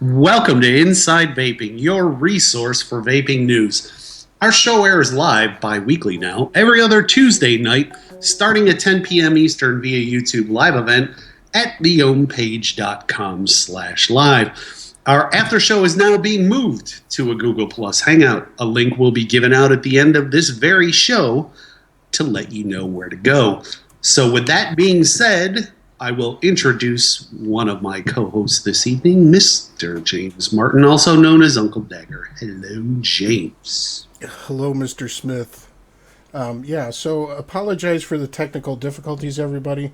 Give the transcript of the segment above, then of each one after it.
Welcome to Inside Vaping, your resource for vaping news. Our show airs live bi-weekly now, every other Tuesday night, starting at 10 p.m. Eastern via YouTube live event at theownpage.com/live. Our after show is now being moved to a Google Plus Hangout. A link will be given out at the end of this very show to let you know where to go. So with that being said, I will introduce one of my co-hosts this evening, Mr. James Martin, also known as Uncle Dagger. Hello, James. Hello, Mr. Smith. So apologize for the technical difficulties, everybody.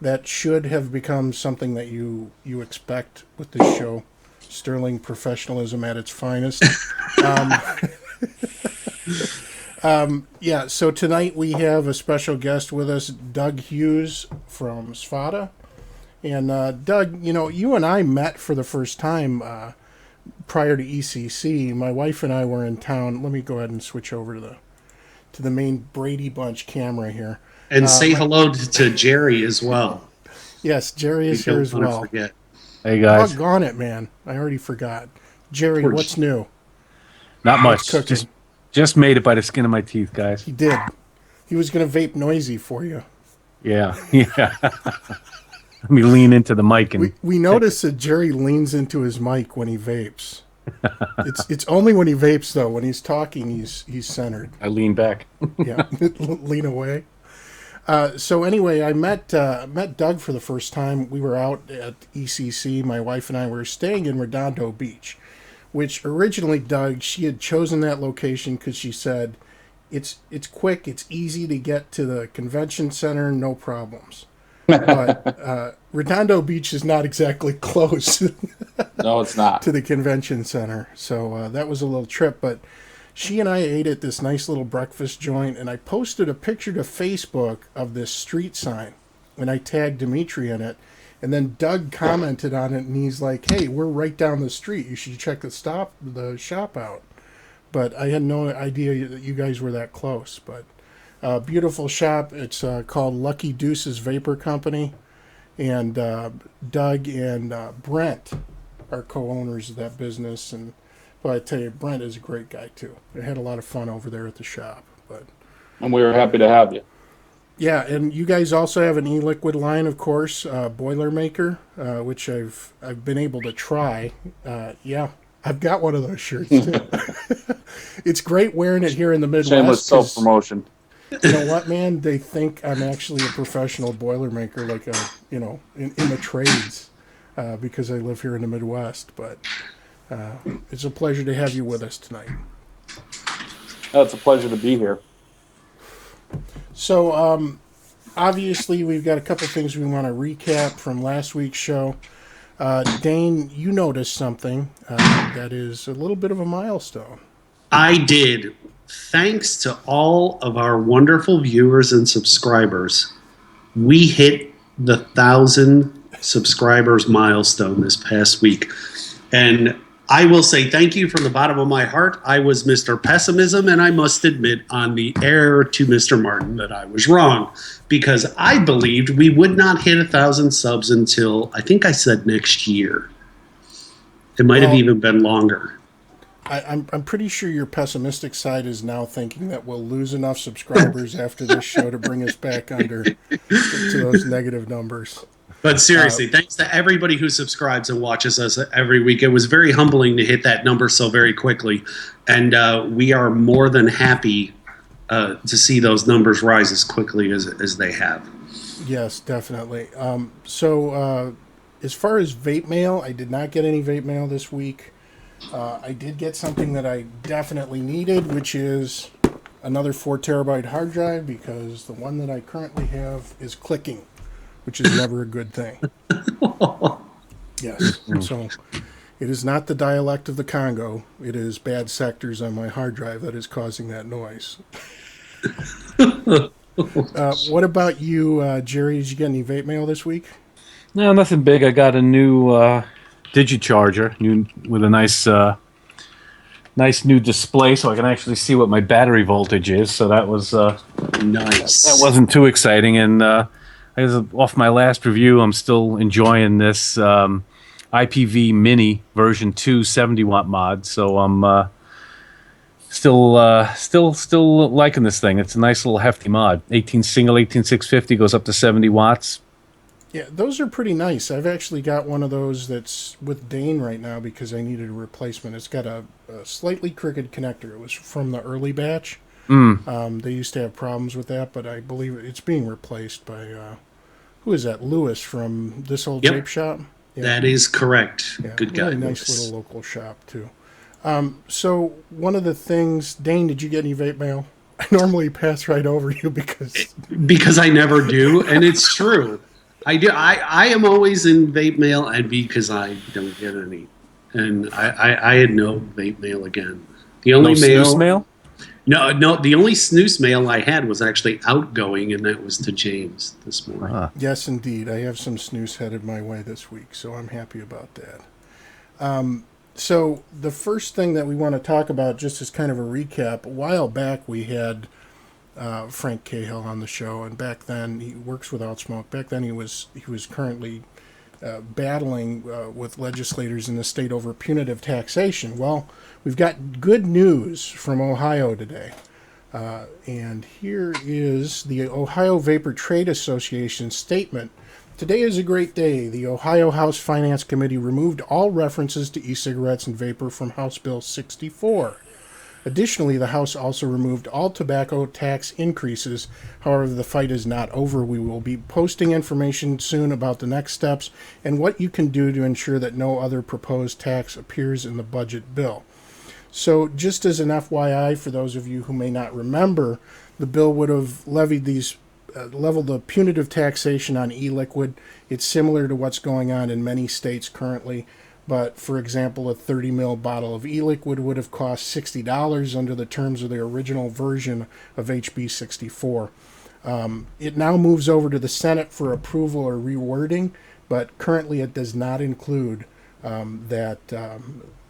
That should have become something that you expect with this show. Sterling professionalism at its finest. So tonight we have a special guest with us, Doug Hughes from SFATA. And Doug, you and I met for the first time prior to ECC. My wife and I were in town. Let me go ahead and switch over to the main Brady Bunch camera here. And say hello to Jerry as well. Yes, Jerry is here as well. Forget. Hey, guys. Doggone it, man. I already forgot. Jerry, what's new? Not much. Just made it by the skin of my teeth, guys. He did. He was going to vape noisy for you. Yeah. Let me lean into the mic. And we notice that Jerry leans into his mic when he vapes. It's only when he vapes, though. When he's talking, he's centered. I lean back. Yeah, lean away. So anyway, I met Doug for the first time. We were out at ECC. My wife and I were staying in Redondo Beach, which originally, Doug, she had chosen that location because she said it's quick, it's easy to get to the convention center, no problems. But Redondo Beach is not exactly close. No, it's not. To the convention center. So that was a little trip. But she and I ate at this nice little breakfast joint, and I posted a picture to Facebook of this street sign, and I tagged Dimitri in it. And then Doug commented on it, and he's like, "Hey, we're right down the street. You should check the shop out." But I had no idea that you guys were that close. But beautiful shop. It's called Lucky Deuce's Vapor Company, and Doug and Brent are co-owners of that business. And I tell you, Brent is a great guy too. I had a lot of fun over there at the shop. And we were happy to have you. Yeah, and you guys also have an e-liquid line, of course, Boilermaker, which I've been able to try. I've got one of those shirts too. It's great wearing it here in the Midwest. Shameless self-promotion. You know what, man? They think I'm actually a professional Boilermaker, like in the trades, because I live here in the Midwest. But it's a pleasure to have you with us tonight. It's a pleasure to be here. So, obviously, we've got a couple things we want to recap from last week's show. Dane, you noticed something that is a little bit of a milestone. I did. Thanks to all of our wonderful viewers and subscribers, we hit the 1,000 subscribers milestone this past week. And I will say thank you from the bottom of my heart. I was Mr. Pessimism, and I must admit on the air to Mr. Martin that I was wrong, because I believed we would not hit 1,000 subs until, I think I said next year. It might have even been longer. I'm pretty sure your pessimistic side is now thinking that we'll lose enough subscribers after this show to bring us back under to those negative numbers. But seriously, thanks to everybody who subscribes and watches us every week. It was very humbling to hit that number so very quickly. And we are more than happy to see those numbers rise as quickly as they have. Yes, definitely. So as far as vape mail, I did not get any vape mail this week. I did get something that I definitely needed, which is another 4 terabyte hard drive, because the one that I currently have is clicking, which is never a good thing. Yes. So it is not the dialect of the Congo. It is bad sectors on my hard drive that is causing that noise. What about you, Jerry? Did you get any vape mail this week? No, nothing big. I got a new DigiCharger, with a nice new display, so I can actually see what my battery voltage is. So that was nice. That wasn't too exciting, and off my last review, I'm still enjoying this. IPV Mini version 2 70-watt mod. So I'm still liking this thing. It's a nice little hefty mod. 18 single 18650 goes up to 70 watts. Yeah, those are pretty nice. I've actually got one of those that's with Dane right now because I needed a replacement. It's got a slightly crooked connector. It was from the early batch. They used to have problems with that, but I believe it's being replaced by, who is that? Lewis from This Old Vape Shop? Yeah. That is correct. Yeah, Good guy. really nice little local shop, too. So one of the things, Dane, did you get any vape mail? I normally pass right over you because I never do, and it's true. I do. I am always in vape mail, and because I don't get any, and I had no vape mail again. The only snooze mail? No. The only snooze mail I had was actually outgoing, and that was to James this morning. Uh-huh. Yes, indeed. I have some snooze headed my way this week, so I'm happy about that. So the first thing that we want to talk about, just as kind of a recap, a while back we had Frank Cahill on the show, and back then he works with Outsmoke. Back then he was currently battling with legislators in the state over punitive taxation. Well, we've got good news from Ohio today. And here is the Ohio Vapor Trade Association statement. Today is a great day. The Ohio House Finance Committee removed all references to e-cigarettes and vapor from House Bill 64. Additionally, the House also removed all tobacco tax increases. However, the fight is not over. We will be posting information soon about the next steps and what you can do to ensure that no other proposed tax appears in the budget bill. So just as an FYI, for those of you who may not remember, the bill would have levied these leveled the punitive taxation on e-liquid. It's similar to what's going on in many states currently. But, for example, a 30 ml bottle of e-liquid would have cost $60 under the terms of the original version of HB 64. It now moves over to the Senate for approval or rewording, but currently it does not include that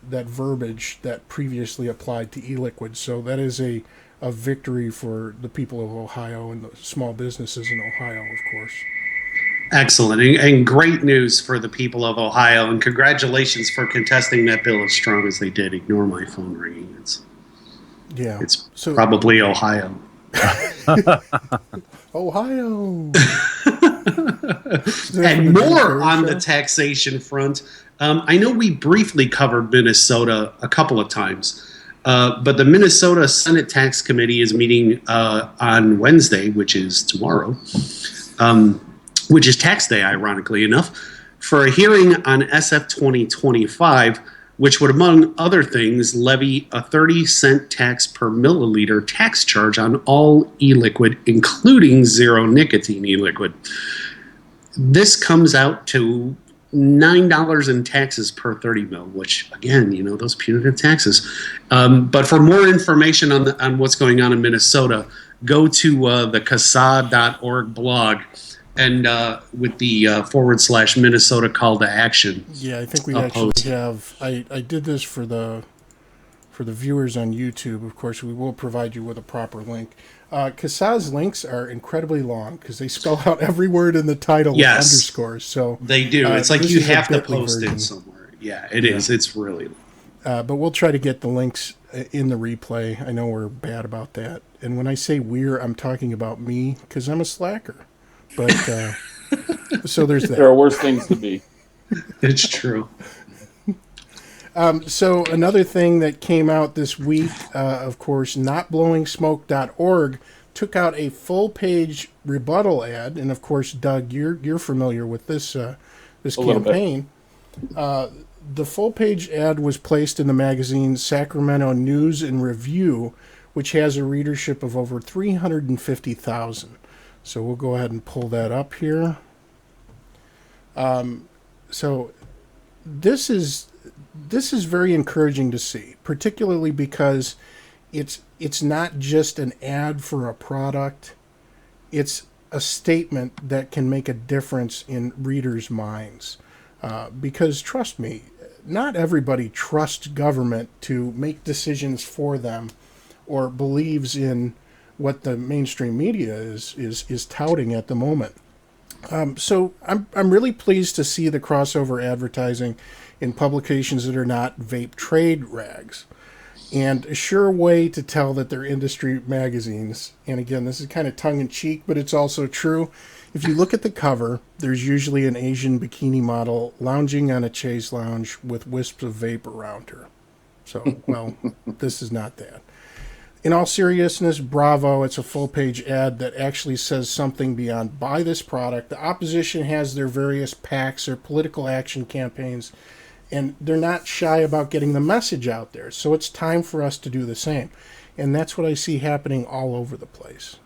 verbiage that previously applied to e-liquid. So that is a victory for the people of Ohio and the small businesses in Ohio, of course. Excellent, and great news for the people of Ohio, and congratulations for contesting that bill as strong as they did. Ignore my phone ringing. It's probably Ohio. Ohio! And more on the taxation front. I know we briefly covered Minnesota a couple of times. But the Minnesota Senate Tax Committee is meeting on Wednesday, which is tomorrow, which is tax day, ironically enough, for a hearing on SF 2025, which would, among other things, levy a 30-cent tax per milliliter tax charge on all e-liquid, including zero-nicotine e-liquid. This comes out to $9 in taxes per 30 mil, which, again, those punitive taxes. But for more information on what's going on in Minnesota, go to the CASA.org blog and with the / Minnesota call to action. Yeah, I think we actually have. I did this for the viewers on YouTube. Of course, we will provide you with a proper link. CASA's links are incredibly long because they spell out every word in the title with underscores. So they do. It's like you have to post it somewhere. Yeah, it is. It's really long. But we'll try to get the links in the replay. I know we're bad about that. And when I say we're, I'm talking about me because I'm a slacker. But so there's that. There are worse things to be. It's true. So another thing that came out this week, of course, notblowingsmoke.org took out a full-page rebuttal ad, and of course, Doug, you're familiar with this campaign. The full-page ad was placed in the magazine Sacramento News and Review, which has a readership of over 350,000. So we'll go ahead and pull that up here. So this is very encouraging to see, particularly because it's not just an ad for a product. It's a statement that can make a difference in readers' minds. Because trust me, not everybody trusts government to make decisions for them or believes in what the mainstream media is touting at the moment. So I'm really pleased to see the crossover advertising in publications that are not vape trade rags. And a sure way to tell that they're industry magazines, and again, this is kind of tongue-in-cheek, but it's also true. If you look at the cover, there's usually an Asian bikini model lounging on a chaise lounge with wisps of vape around her. So, well, this is not that. In all seriousness, bravo, it's a full-page ad that actually says something beyond buy this product. The opposition has their various PACs or political action campaigns, and they're not shy about getting the message out there. So it's time for us to do the same. And that's what I see happening all over the place.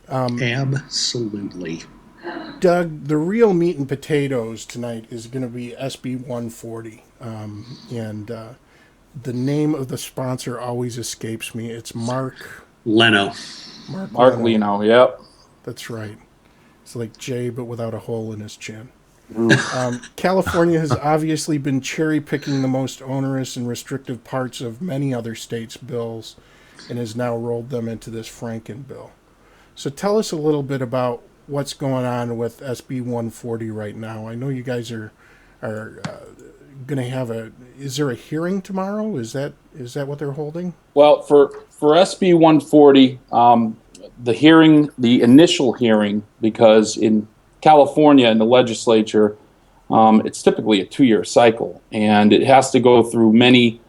Absolutely. Doug, the real meat and potatoes tonight is going to be SB 140. The name of the sponsor always escapes me. It's Mark Leno. Mark Leno, yep. That's right. It's like Jay, but without a hole in his chin. California has obviously been cherry-picking the most onerous and restrictive parts of many other states' bills and has now rolled them into this Franken bill. So tell us a little bit about what's going on with SB 140 right now. I know you guys are going to have is there a hearing tomorrow? Is that what they're holding? Well, for SB 140, the initial hearing, because in California in the legislature, it's typically a 2-year cycle, and it has to go through many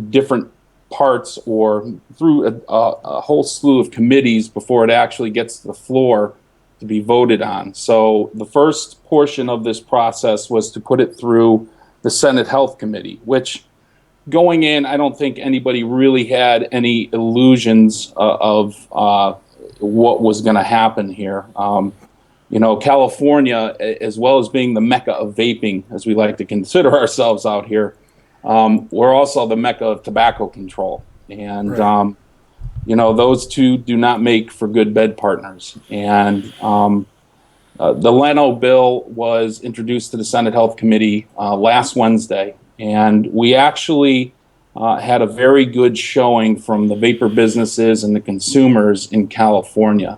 different parts or through a whole slew of committees before it actually gets to the floor to be voted on. So the first portion of this process was to put it through the Senate Health Committee, which going in, I don't think anybody really had any illusions of what was going to happen here. California, as well as being the mecca of vaping, as we like to consider ourselves out here, we're also the mecca of tobacco control. And, right. Those two do not make for good bed partners. And the Leno bill was introduced to the Senate Health Committee last Wednesday. And we actually had a very good showing from the vapor businesses and the consumers in California.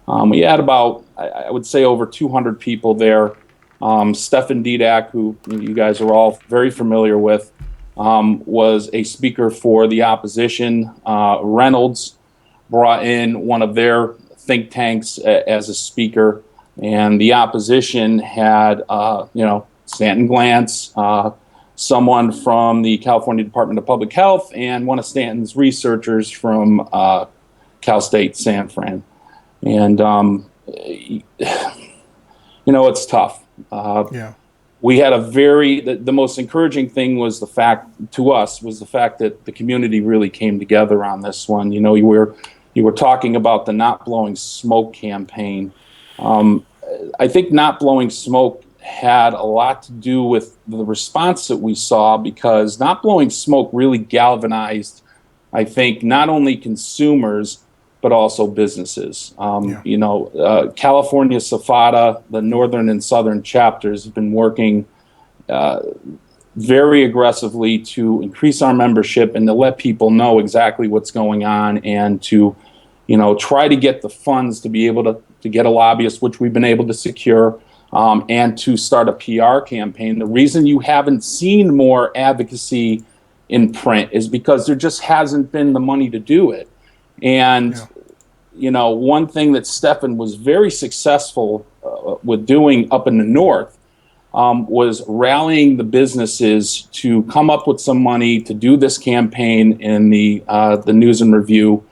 We had about, I would say, over 200 people there. Stefan Didak, who you guys are all very familiar with, was a speaker for the opposition. Reynolds brought in one of their think tanks as a speaker, and the opposition had, Stanton Glantz, someone from the California Department of Public Health, and one of Stanton's researchers from Cal State San Fran. And, it's tough. Yeah. We had the most encouraging thing was the fact that the community really came together on this one. You were talking about the Not Blowing Smoke campaign. I think Not Blowing Smoke had a lot to do with the response that we saw, because Not Blowing Smoke really galvanized, I think, not only consumers, but also businesses. California SFATA, the northern and southern chapters, have been working very aggressively to increase our membership and to let people know exactly what's going on, and to, try to get the funds to be able to get a lobbyist, which we've been able to secure, and to start a PR campaign. The reason you haven't seen more advocacy in print is because there just hasn't been the money to do it. And, one thing that Stefan was very successful with doing up in the north was rallying the businesses to come up with some money to do this campaign in the News and Review.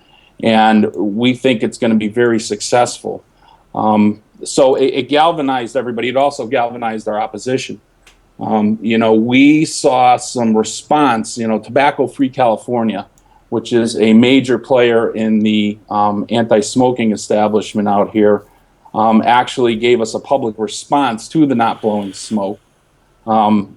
And we think it's going to be very successful. So it galvanized everybody. It also galvanized our opposition. We saw some response, Tobacco Free California, which is a major player in the anti-smoking establishment out here, actually gave us a public response to the Not Blowing Smoke,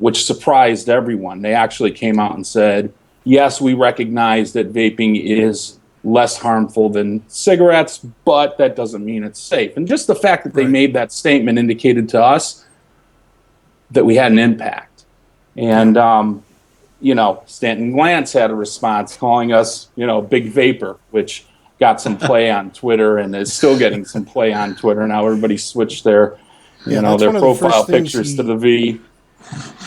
which surprised everyone. They actually came out and said, yes, we recognize that vaping is less harmful than cigarettes, but that doesn't mean it's safe. And just the fact that they made that statement indicated to us that we had an impact. And, Stanton Glantz had a response calling us, big vapor, which got some play on Twitter and is still getting some play on Twitter. Now everybody switched their, their profile pictures to the V.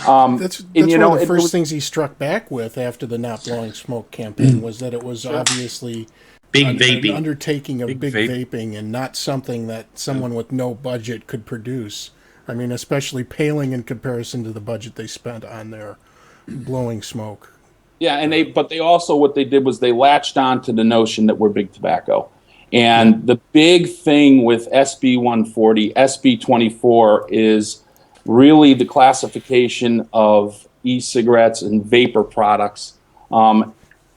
That's one of the first things he struck back with after the Not Blowing Smoke campaign was that it was obviously an undertaking of big vaping and not something that someone with no budget could produce. I mean, especially paling in comparison to the budget they spent on their blowing smoke. Yeah, and but they also, what they did was they latched on to the notion that we're big tobacco. And the big thing with SB 140, SB 24 is really the classification of e-cigarettes and vapor products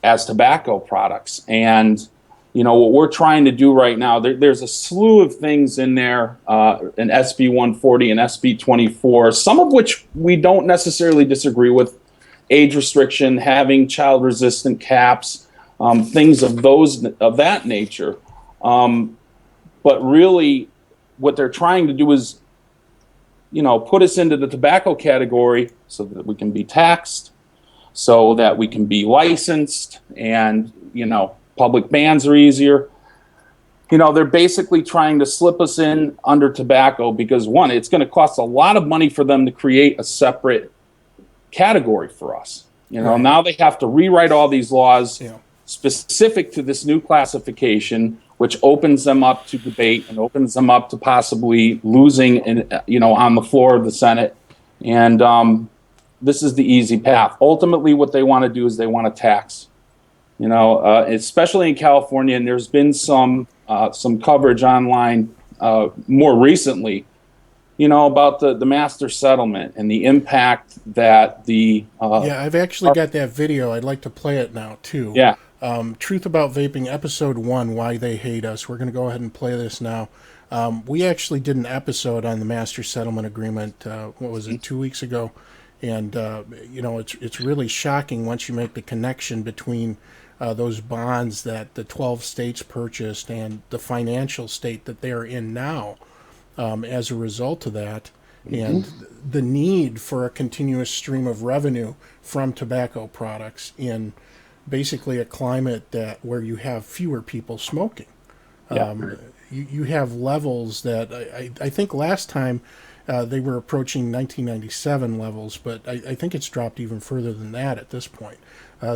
as tobacco products. And, what we're trying to do right now, there's a slew of things in there, in SB 140 and SB 24, some of which we don't necessarily disagree with. Age restriction, having child-resistant caps, things of that nature. But really, what they're trying to do is, put us into the tobacco category so that we can be taxed, so that we can be licensed, and, public bans are easier. They're basically trying to slip us in under tobacco because, one, it's going to cost a lot of money for them to create a separate category for us. Now they have to rewrite all these laws specific to this new classification, which opens them up to debate and opens them up to possibly losing on the floor of the Senate. And this is the easy path. Ultimately, what they want to do is they want to tax, especially in California. And there's been some coverage online more recently, about the master settlement and the impact that the... I've actually got that video. I'd like to play it now, too. Yeah. Truth About Vaping, Episode 1, Why They Hate Us. We're going to go ahead and play this now. We actually did an episode on the master settlement agreement, 2 weeks ago? And, it's really shocking once you make the connection between those bonds that the 12 states purchased and the financial state that they are in now. As a result of that, and the need for a continuous stream of revenue from tobacco products in basically a climate where you have fewer people smoking. You have levels that I think last time they were approaching 1997 levels, but I think it's dropped even further than that at this point.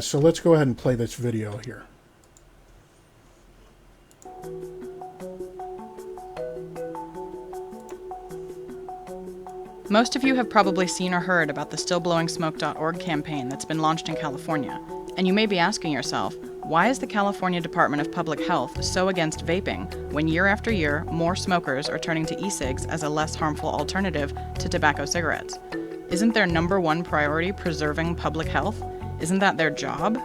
So let's go ahead and play this video here. Most of you have probably seen or heard about the StillBlowingSmoke.org campaign that's been launched in California, and you may be asking yourself, why is the California Department of Public Health so against vaping when year after year more smokers are turning to e-cigs as a less harmful alternative to tobacco cigarettes? Isn't their number one priority preserving public health? Isn't that their job?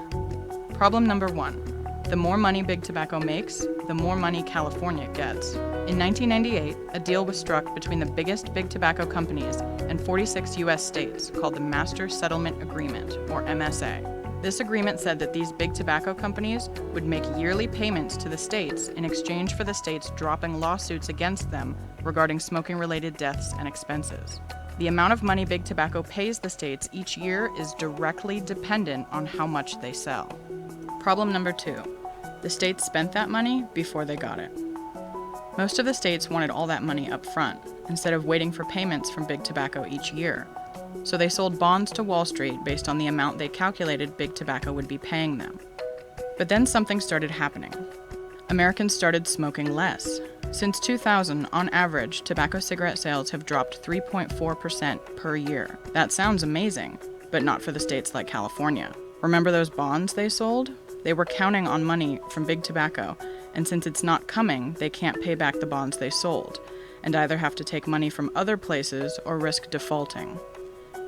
Problem number one. The more money Big Tobacco makes, the more money California gets. In 1998, a deal was struck between the biggest big tobacco companies and 46 U.S. states called the Master Settlement Agreement, or MSA. This agreement said that these big tobacco companies would make yearly payments to the states in exchange for the states dropping lawsuits against them regarding smoking-related deaths and expenses. The amount of money Big Tobacco pays the states each year is directly dependent on how much they sell. Problem number two. The states spent that money before they got it. Most of the states wanted all that money up front, instead of waiting for payments from Big Tobacco each year. So they sold bonds to Wall Street based on the amount they calculated Big Tobacco would be paying them. But then something started happening. Americans started smoking less. Since 2000, on average, tobacco cigarette sales have dropped 3.4% per year. That sounds amazing, but not for the states like California. Remember those bonds they sold? They were counting on money from Big Tobacco, and since it's not coming, they can't pay back the bonds they sold, and either have to take money from other places or risk defaulting.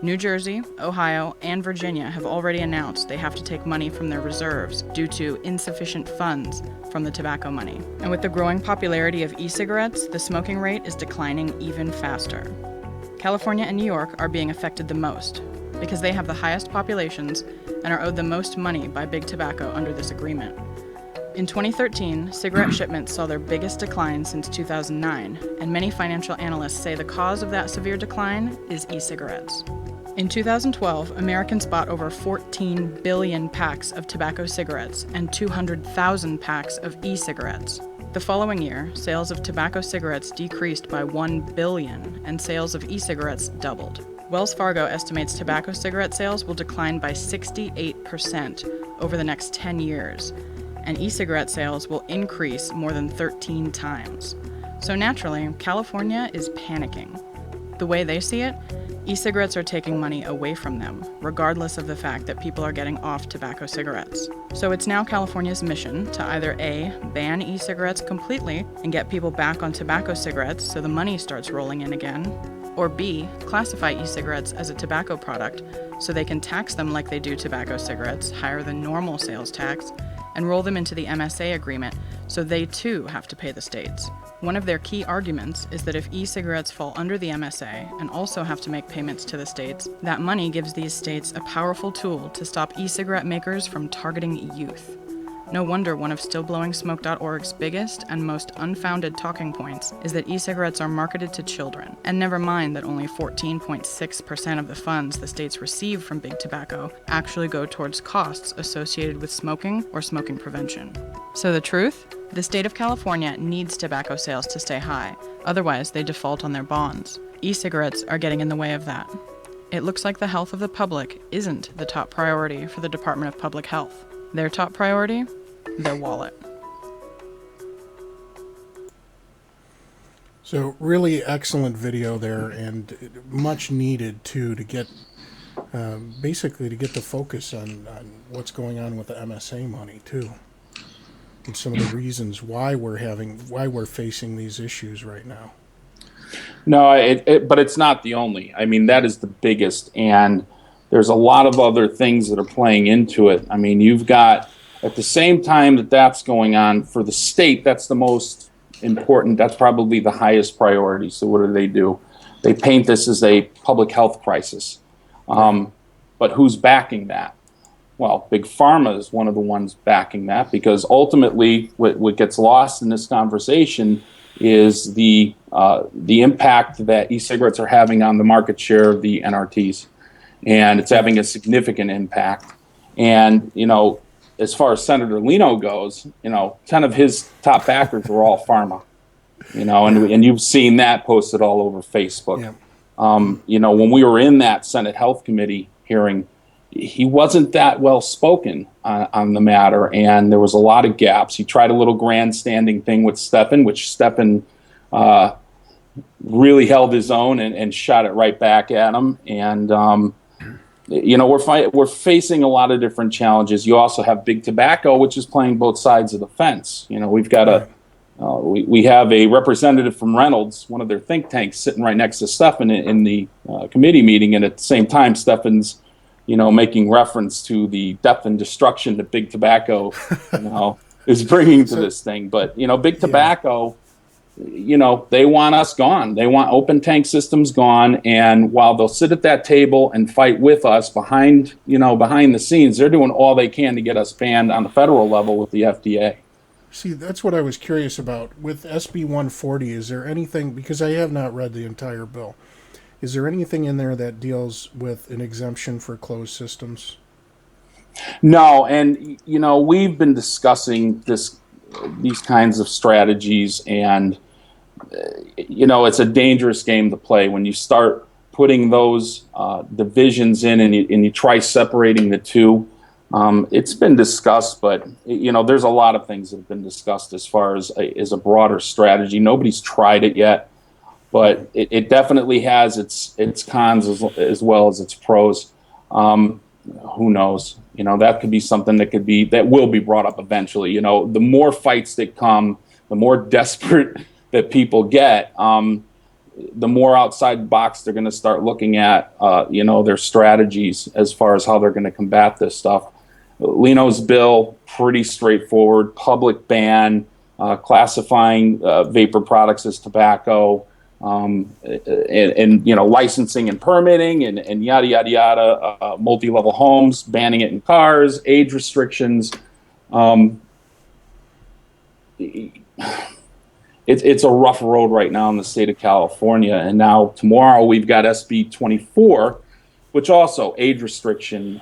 New Jersey, Ohio, and Virginia have already announced they have to take money from their reserves due to insufficient funds from the tobacco money. And with the growing popularity of e-cigarettes, the smoking rate is declining even faster. California and New York are being affected the most, because they have the highest populations and are owed the most money by Big Tobacco under this agreement. In 2013, cigarette shipments saw their biggest decline since 2009, and many financial analysts say the cause of that severe decline is e-cigarettes. In 2012, Americans bought over 14 billion packs of tobacco cigarettes and 200,000 packs of e-cigarettes. The following year, sales of tobacco cigarettes decreased by 1 billion and sales of e-cigarettes doubled. Wells Fargo estimates tobacco cigarette sales will decline by 68% over the next 10 years, and e-cigarette sales will increase more than 13 times. So naturally, California is panicking. The way they see it, e-cigarettes are taking money away from them, regardless of the fact that people are getting off tobacco cigarettes. So it's now California's mission to either A, ban e-cigarettes completely and get people back on tobacco cigarettes so the money starts rolling in again, or B, classify e-cigarettes as a tobacco product so they can tax them like they do tobacco cigarettes, higher than normal sales tax, and roll them into the MSA agreement so they too have to pay the states. One of their key arguments is that if e-cigarettes fall under the MSA and also have to make payments to the states, that money gives these states a powerful tool to stop e-cigarette makers from targeting youth. No wonder one of StillBlowingSmoke.org's biggest and most unfounded talking points is that e-cigarettes are marketed to children, and never mind that only 14.6% of the funds the states receive from big tobacco actually go towards costs associated with smoking or smoking prevention. So the truth? The state of California needs tobacco sales to stay high, otherwise they default on their bonds. E-cigarettes are getting in the way of that. It looks like the health of the public isn't the top priority for the Department of Public Health. Their top priority? Their wallet. So really excellent video there, and much needed too to get basically to get the focus on what's going on with the MSA money too, and some of the reasons why we're facing these issues right now. No, but it's not the only. I mean, that is the biggest, and there's a lot of other things that are playing into it. I mean, you've got, at the same time that that's going on, for the state, that's the most important. That's probably the highest priority. So what do? They paint this as a public health crisis. But who's backing that? Well, Big Pharma is one of the ones backing that, because ultimately what gets lost in this conversation is the impact that e-cigarettes are having on the market share of the NRTs. And it's having a significant impact. And, as far as Senator Leno goes, 10 of his top backers were all pharma, and you've seen that posted all over Facebook. Yeah. When we were in that Senate Health Committee hearing, he wasn't that well spoken on the matter, and there was a lot of gaps. He tried a little grandstanding thing with Stephan, which Stephan really held his own and shot it right back at him. And we're facing a lot of different challenges. You also have big tobacco, which is playing both sides of the fence. We've got we have a representative from Reynolds, one of their think tanks, sitting right next to Stephan in the committee meeting, and at the same time, Stephan's making reference to the death and destruction that big tobacco is bringing to this thing. But big tobacco, they want us gone. They want open tank systems gone. And while they'll sit at that table and fight with us behind the scenes, they're doing all they can to get us banned on the federal level with the FDA. See, that's what I was curious about. With SB 140, is there anything, because I have not read the entire bill, is there anything in there that deals with an exemption for closed systems? No, and we've been discussing these kinds of strategies, and it's a dangerous game to play when you start putting those divisions in and you try separating the two. It's been discussed, but there's a lot of things that have been discussed as far as a broader strategy. Nobody's tried it yet, but it definitely has its cons as well as its pros. Who knows? That could be something that will be brought up eventually. The more fights that come, the more desperate that people get, the more outside the box they're going to start looking at, their strategies as far as how they're going to combat this stuff. Leno's bill, pretty straightforward: public ban, classifying vapor products as tobacco, and licensing and permitting and yada yada yada, multi-level homes, banning it in cars, age restrictions. It's a rough road right now in the state of California, and now tomorrow we've got SB 24, which also age restriction,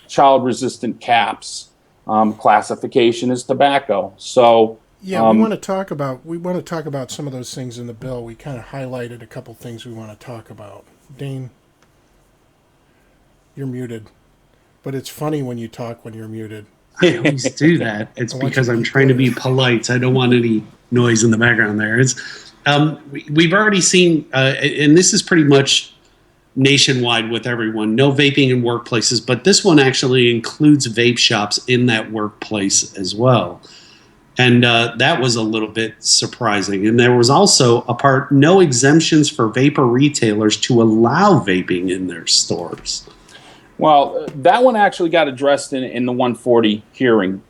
child-resistant caps, classification as tobacco. So yeah, we want to talk about some of those things in the bill. We kind of highlighted a couple things we want to talk about. Dane, you're muted, but it's funny when you talk when you're muted. I always do that. It's because I'm trying to be polite. I don't want any noise in the background there. We've already seen, and this is pretty much nationwide with everyone, no vaping in workplaces, but this one actually includes vape shops in that workplace as well. And that was a little bit surprising. And there was also a part, no exemptions for vapor retailers to allow vaping in their stores. Well, that one actually got addressed in the 140 hearing.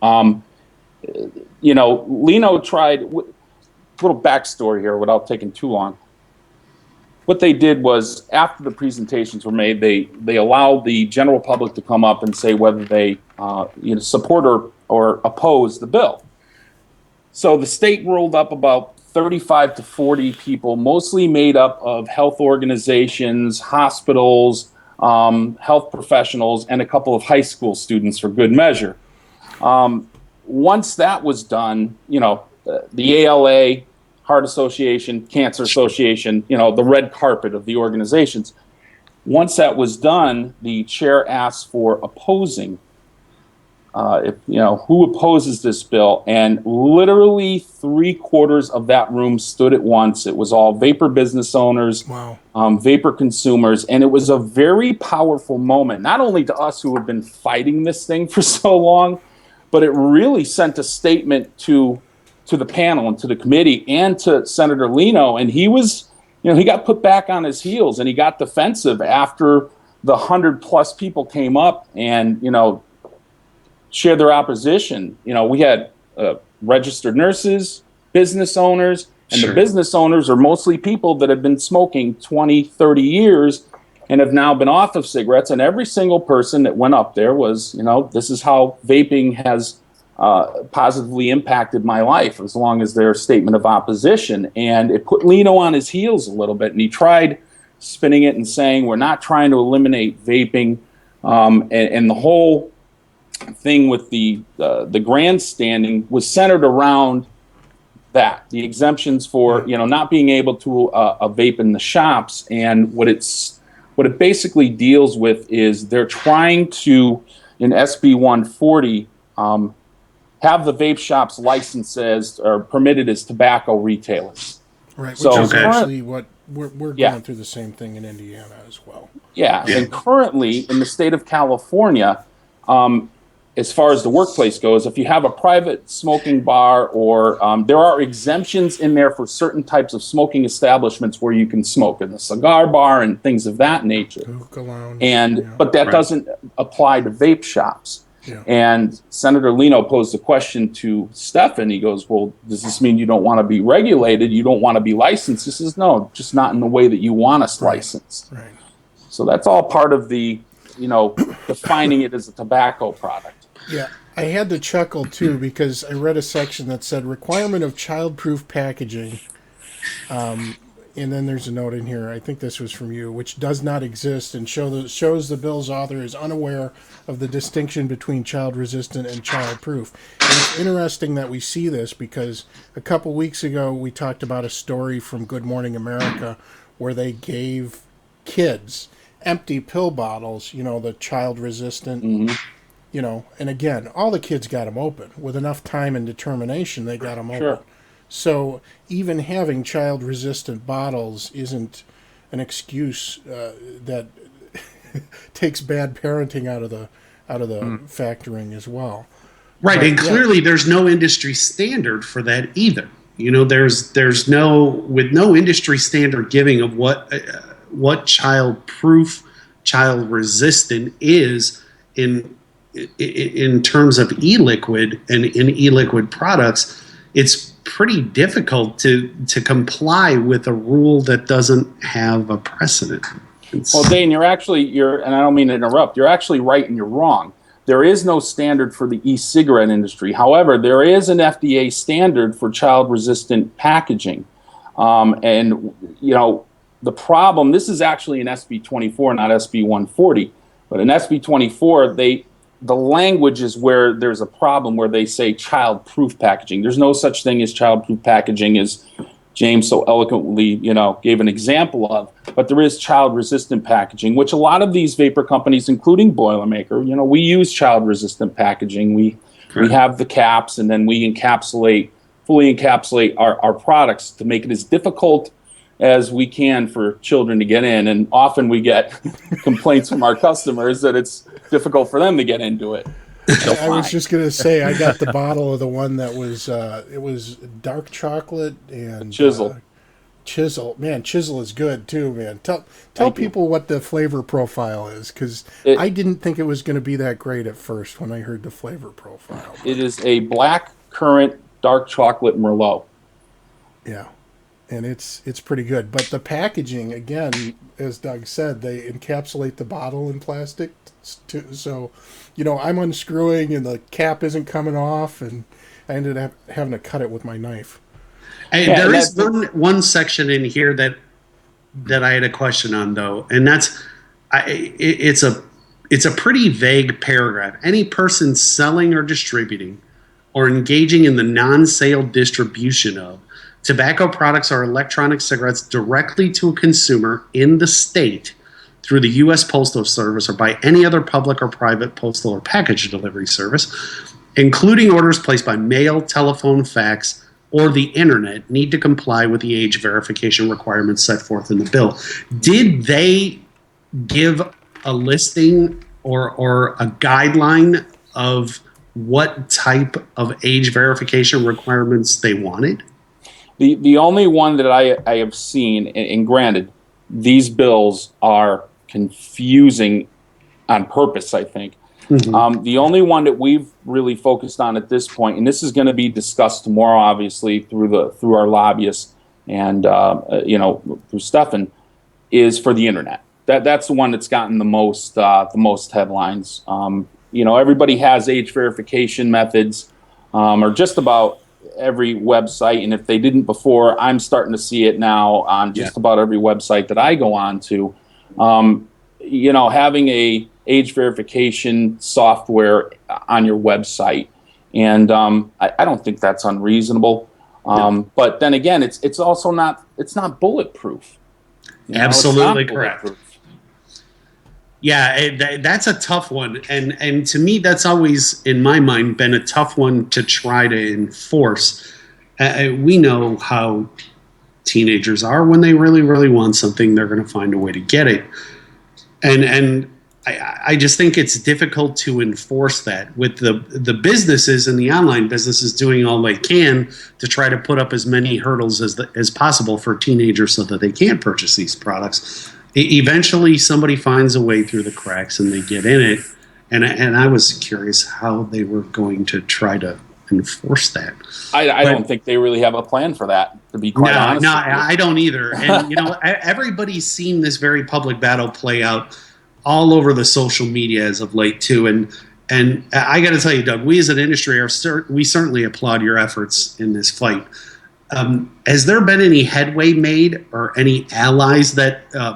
Lino tried, little backstory here without taking too long. What they did was, after the presentations were made, they allowed the general public to come up and say whether they support or oppose the bill. So the state rolled up about 35 to 40 people, mostly made up of health organizations, hospitals, health professionals, and a couple of high school students for good measure. Once that was done, the ALA, Heart Association, Cancer Association, the red carpet of the organizations. Once that was done, the chair asked for opposing. Who opposes this bill? And literally 3/4 of that room stood at once. It was all vapor business owners, wow. Vapor consumers, and it was a very powerful moment, not only to us who have been fighting this thing for so long, but it really sent a statement to the panel and to the committee and to Senator Lino. And he was, he got put back on his heels and he got defensive after the 100+ people came up and, shared their opposition. We had registered nurses, business owners, and Sure. The business owners are mostly people that have been smoking 20, 30 years and have now been off of cigarettes. And every single person that went up there was, this is how vaping has positively impacted my life, as long as their statement of opposition. And it put Lino on his heels a little bit. And he tried spinning it and saying, we're not trying to eliminate vaping. And the whole thing with the grandstanding was centered around that, the exemptions for not being able to vape in the shops. And what it basically deals with is they're trying to, in SB 140, have the vape shops licensed as or permitted as tobacco retailers. Right, which So is Okay. actually what we're going through the same thing in Indiana as well. Yeah, and currently in the state of California, as far as the workplace goes, if you have a private smoking bar or there are exemptions in there for certain types of smoking establishments where you can smoke in the cigar bar and things of that nature. Hookah lounge, But that Right. doesn't apply to vape shops. Yeah. And Senator Lino posed a question to Stephan. He goes, well, does this mean you don't want to be regulated? You don't want to be licensed? He says, no, just not in the way that you want us licensed. Right. So that's all part of the, defining it as a tobacco product. Yeah, I had to chuckle too because I read a section that said requirement of childproof packaging, and then there's a note in here. I think this was from you, which does not exist, and shows the bill's author is unaware of the distinction between child-resistant and childproof. And it's interesting that we see this because a couple weeks ago we talked about a story from Good Morning America where they gave kids empty pill bottles, the child-resistant. Mm-hmm. And again, all the kids got them open. With enough time and determination, they got them open. Sure. So even having child-resistant bottles isn't an excuse that takes bad parenting out of the factoring as well. Right, But, and clearly there's no industry standard for that either. There's no industry standard giving of what child-proof, child-resistant is in terms of e-liquid and in e-liquid products. It's pretty difficult to comply with a rule that doesn't have a precedent. Well, Dane, you're and I don't mean to interrupt, you're actually right and you're wrong. There is no standard for the e-cigarette industry. However, there is an FDA standard for child-resistant packaging. The the problem, this is actually an SB24, not SB140, but in SB24, the language is where there's a problem where they say child-proof packaging. There's no such thing as child-proof packaging, as James so eloquently, gave an example of. But there is child-resistant packaging, which a lot of these vapor companies, including Boilermaker, we use child-resistant packaging. We have the caps, and then we fully encapsulate our products to make it as difficult as we can for children to get in. And often we get complaints from our customers that it's difficult for them to get into it. I was just going to say, I got the bottle of the one that was, it was dark chocolate and Chisel. Chisel. Man, Chisel is good too, man. Tell people what the flavor profile is, because I didn't think it was going to be that great at first when I heard the flavor profile. It is a black currant dark chocolate Merlot. Yeah. And it's pretty good. But the packaging, again, as Doug said, they encapsulate the bottle in plastic. So, I'm unscrewing and the cap isn't coming off, and I ended up having to cut it with my knife. Hey, there is one section in here that I had a question on, though, and that's it's a pretty vague paragraph. Any person selling or distributing or engaging in the non-sale distribution of tobacco products or electronic cigarettes directly to a consumer in the state through the U.S. Postal Service or by any other public or private postal or package delivery service, including orders placed by mail, telephone, fax, or the internet, need to comply with the age verification requirements set forth in the bill. Did they give a listing or a guideline of what type of age verification requirements they wanted? The only one that I have seen, and granted, these bills are confusing on purpose, I think. Mm-hmm. The only one that we've really focused on at this point, and this is going to be discussed tomorrow, obviously, through our lobbyists and through Stefan, is for the internet. That's the one that's gotten the most headlines. Everybody has age verification methods, or just about every website, and if they didn't before, I'm starting to see it now on just about every website that I go on to. Having a age verification software on your website, and I don't think that's unreasonable. But then again, it's also not bulletproof. Absolutely correct. Yeah, that's a tough one, and to me, that's always in my mind been a tough one to try to enforce. We know how teenagers are. When they really, really want something, they're going to find a way to get it, and I just think it's difficult to enforce that with the businesses and the online businesses doing all they can to try to put up as many hurdles as possible for teenagers so that they can't purchase these products. Eventually, somebody finds a way through the cracks and they get in it. And I was curious how they were going to try to enforce that. I don't think they really have a plan for that, to be quite honest. No, I don't either. And, everybody's seen this very public battle play out all over the social media as of late, too. And I got to tell you, Doug, we as an industry, we certainly applaud your efforts in this fight. Has there been any headway made or any allies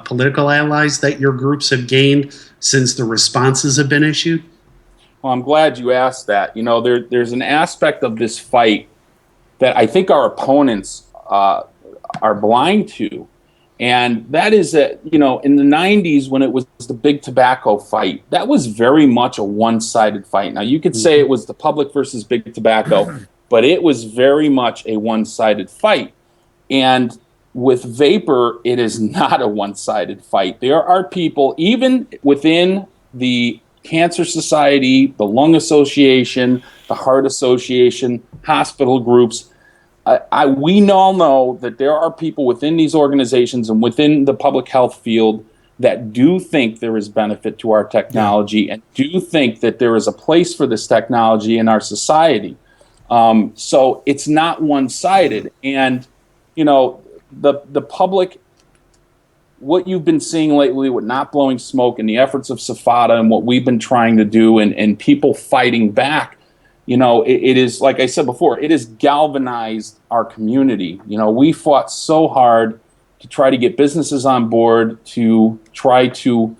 political allies that your groups have gained since the responses have been issued? Well, I'm glad you asked that. There's an aspect of this fight that I think our opponents are blind to. And that is that, in the 90s when it was the big tobacco fight, that was very much a one-sided fight. Now, you could say it was the public versus big tobacco, but it was very much a one-sided fight. And with vapor, it is not a one-sided fight. There are people, even within the Cancer Society, the Lung Association, the Heart Association, hospital groups, we all know that there are people within these organizations and within the public health field that do think there is benefit to our technology and do think that there is a place for this technology in our society. So it's not one-sided. And, the public, what you've been seeing lately with not blowing smoke and the efforts of SFATA and what we've been trying to do and people fighting back, it is, like I said before, it has galvanized our community. We fought so hard to try to get businesses on board to try to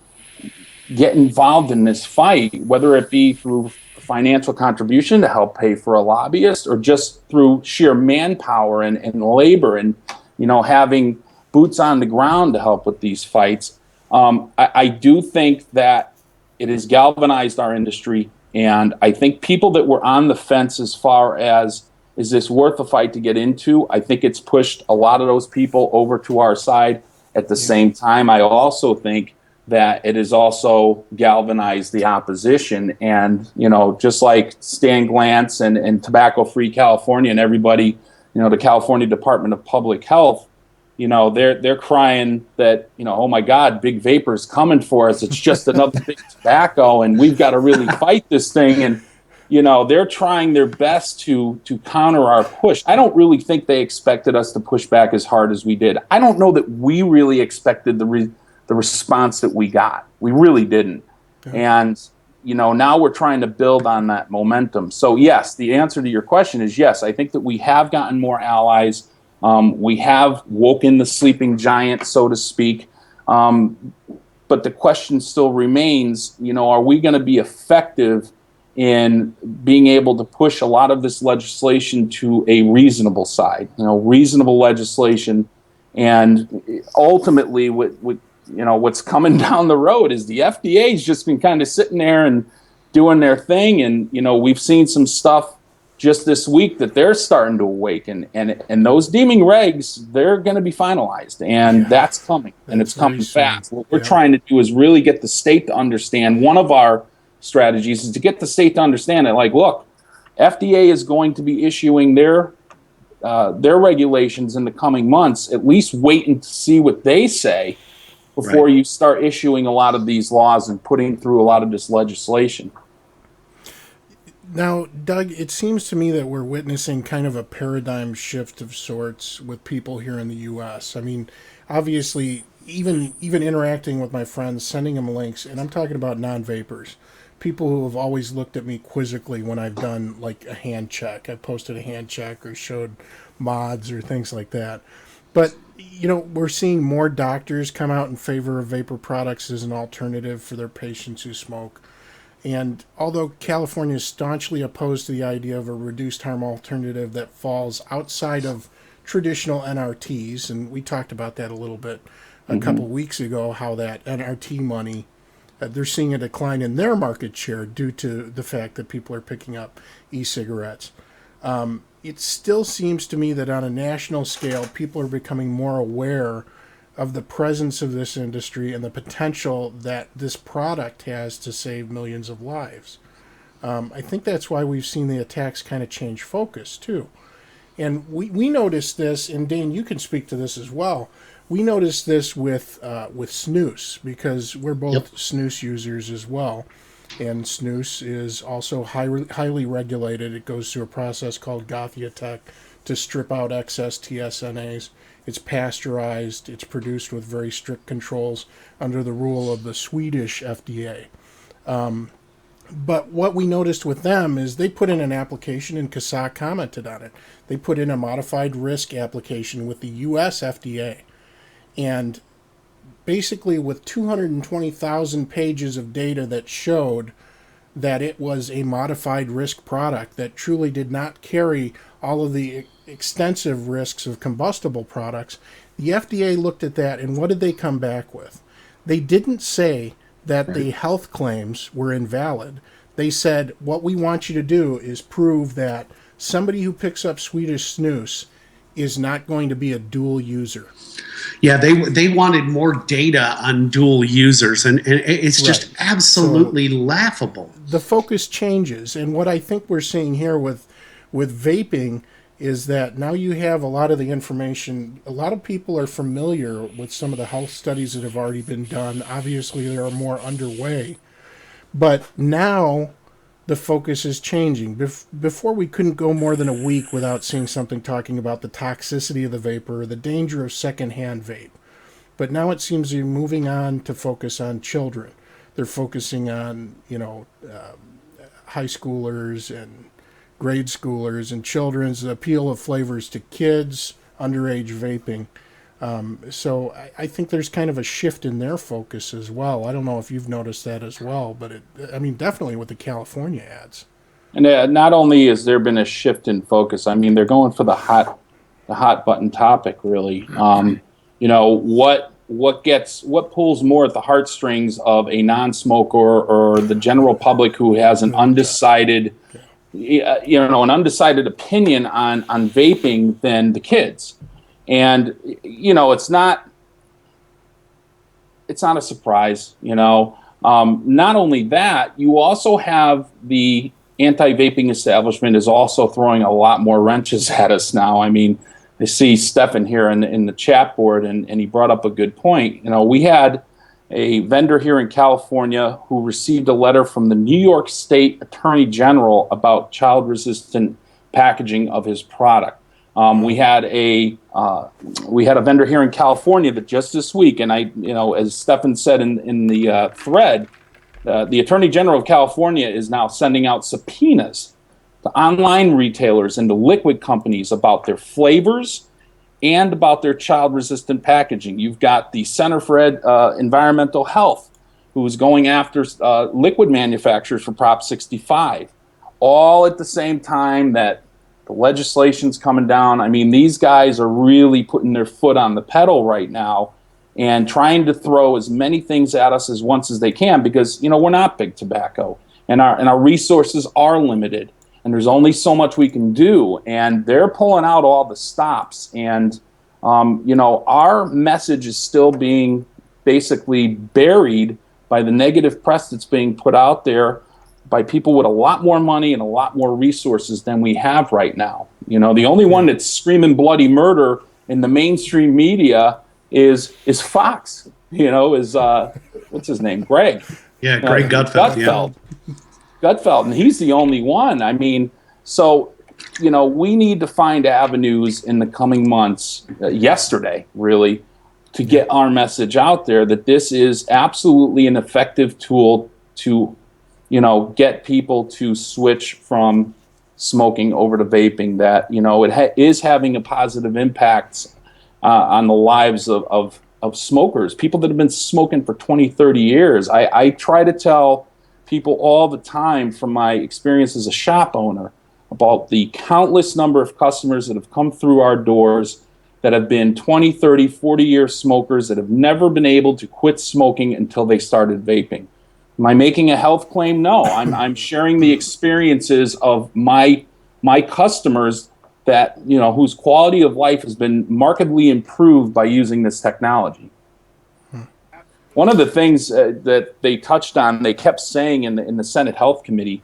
get involved in this fight, whether it be through financial contribution to help pay for a lobbyist or just through sheer manpower and labor and, having boots on the ground to help with these fights. I do think that it has galvanized our industry. And I think people that were on the fence as far as, is this worth the fight to get into? I think it's pushed a lot of those people over to our side. At the same time, I also think that it has also galvanized the opposition. And, just like Stan Glantz and Tobacco Free California and everybody, the California Department of Public Health, they're crying that, oh my God, big vapor's coming for us. It's just another big tobacco, and we've got to really fight this thing. And, they're trying their best to counter our push. I don't really think they expected us to push back as hard as we did. I don't know that we really expected the response that we got. We really didn't. Yeah. And, now we're trying to build on that momentum. So yes, the answer to your question is yes. I think that we have gotten more allies. We have woken the sleeping giant, so to speak. But the question still remains, are we going to be effective in being able to push a lot of this legislation to a reasonable side, reasonable legislation. And ultimately what's coming down the road is the FDA's just been kind of sitting there and doing their thing. And, we've seen some stuff just this week that they're starting to awaken, and those deeming regs, they're going to be finalized, and that's coming, and it's coming fast. What we're trying to do is really get the state to understand. One of our strategies is to get the state to understand that, like, look, FDA is going to be issuing their regulations in the coming months. At least wait and see what they say before you start issuing a lot of these laws and putting through a lot of this legislation. Now, Doug, it seems to me that we're witnessing kind of a paradigm shift of sorts with people here in the U.S. I mean, obviously, even interacting with my friends, sending them links, and I'm talking about non-vapors, people who have always looked at me quizzically when I've done like a hand check. I posted a hand check or showed mods or things like that. But, we're seeing more doctors come out in favor of vapor products as an alternative for their patients who smoke. And although California is staunchly opposed to the idea of a reduced harm alternative that falls outside of traditional NRTs, and we talked about that a little bit a couple weeks ago, how that NRT money, they're seeing a decline in their market share due to the fact that people are picking up e-cigarettes. It still seems to me that on a national scale, people are becoming more aware of the presence of this industry and the potential that this product has to save millions of lives. I think that's why we've seen the attacks kind of change focus, too. And we noticed this, and Dane, you can speak to this as well. We noticed this with snus, because we're both snus users as well. And snus is also highly regulated. It goes through a process called Gothiatech to strip out excess TSNAs. It's pasteurized. It's produced with very strict controls under the rule of the Swedish FDA. But what we noticed with them is they put in an application, and Kassak commented on it. They put in a modified risk application with the U.S. FDA. And basically with 220,000 pages of data that showed that it was a modified risk product that truly did not carry all of the extensive risks of combustible products, the FDA looked at that, and what did they come back with? They didn't say that the health claims were invalid. They said, what we want you to do is prove that somebody who picks up Swedish snus is not going to be a dual user. Yeah, they wanted more data on dual users, and it's just absolutely laughable. The focus changes, and what I think we're seeing here with vaping is that now you have a lot of the information. A lot of people are familiar with some of the health studies that have already been done. Obviously, there are more underway. But now the focus is changing. Before, we couldn't go more than a week without seeing something talking about the toxicity of the vapor, the danger of secondhand vape. But now it seems to be moving on to focus on children. They're focusing on, high schoolers and grade schoolers and children's appeal of flavors to kids, underage vaping. So I think there's kind of a shift in their focus as well. I don't know if you've noticed that as well, but definitely with the California ads. And not only has there been a shift in focus, I mean, they're going for the hot button topic, really. What pulls more at the heartstrings of a non-smoker or the general public who has an undecided, an undecided opinion on vaping than the kids. And it's not a surprise. Not only that, you also have the anti-vaping establishment is also throwing a lot more wrenches at us now. I mean, I see Stefan here in the chat board, and he brought up a good point. We had a vendor here in California who received a letter from the New York State Attorney General about child-resistant packaging of his product. We had a vendor here in California that just this week, and as Stefan said in the thread, the Attorney General of California is now sending out subpoenas to online retailers and to liquid companies about their flavors and about their child-resistant packaging. You've got the Center for Environmental Health, who is going after liquid manufacturers for Prop 65, all at the same time that the legislation's coming down. I mean, these guys are really putting their foot on the pedal right now and trying to throw as many things at us as they can, because we're not big tobacco, and our resources are limited, and there's only so much we can do, and they're pulling out all the stops. And our message is still being basically buried by the negative press that's being put out there by people with a lot more money and a lot more resources than we have right now. The only one that's screaming bloody murder in the mainstream media is Fox. What's his name? Greg. Yeah, Greg Gutfeld. Gutfeld, and he's the only one. I mean, so we need to find avenues in the coming months, yesterday really, to get our message out there that this is absolutely an effective tool to get people to switch from smoking over to vaping, that it is having a positive impact on the lives of smokers, people that have been smoking for 20, 30 years. I try to tell people all the time from my experience as a shop owner about the countless number of customers that have come through our doors that have been 20, 30, 40-year smokers that have never been able to quit smoking until they started vaping. Am I making a health claim? No, I'm sharing the experiences of my customers that whose quality of life has been markedly improved by using this technology. One of the things that they touched on, they kept saying in the Senate Health Committee,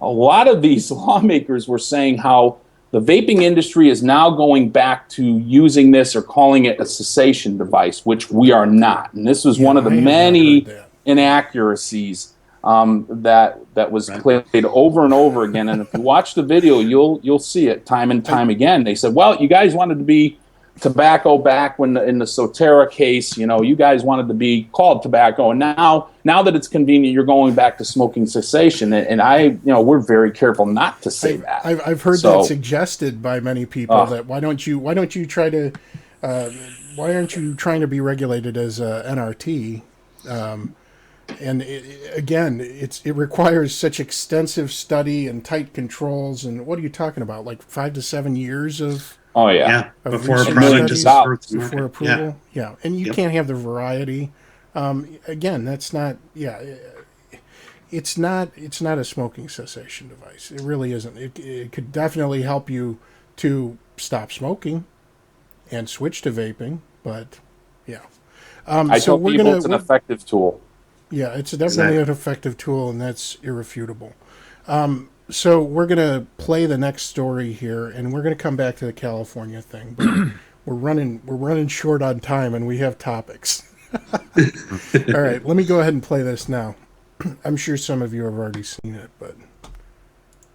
a lot of these lawmakers were saying how the vaping industry is now going back to using this or calling it a cessation device, which we are not. And this was one of the many inaccuracies that was played over and over again. And if you watch the video, you'll see it time and time again. They said, well, you guys wanted to be tobacco back when in the SoTerra case, you guys wanted to be called tobacco, and now that it's convenient, you're going back to smoving cessation. And we're very careful not to say that. I've heard that suggested by many people, that why aren't you trying to be regulated as a NRT? And it requires such extensive study and tight controls. And what are you talking about? Like 5 to 7 years of before a product is approved. Before approval. Yeah. And you can't have the variety. That's not. Yeah, it's not a smoking cessation device. It really isn't. It could definitely help you to stop smoking and switch to vaping. But yeah, I tell people it's an effective tool. Yeah, it's definitely an effective tool, and that's irrefutable. So we're going to play the next story here, and we're going to come back to the California thing. But we're running short on time, and we have topics. All right, let me go ahead and play this now. I'm sure some of you have already seen it, but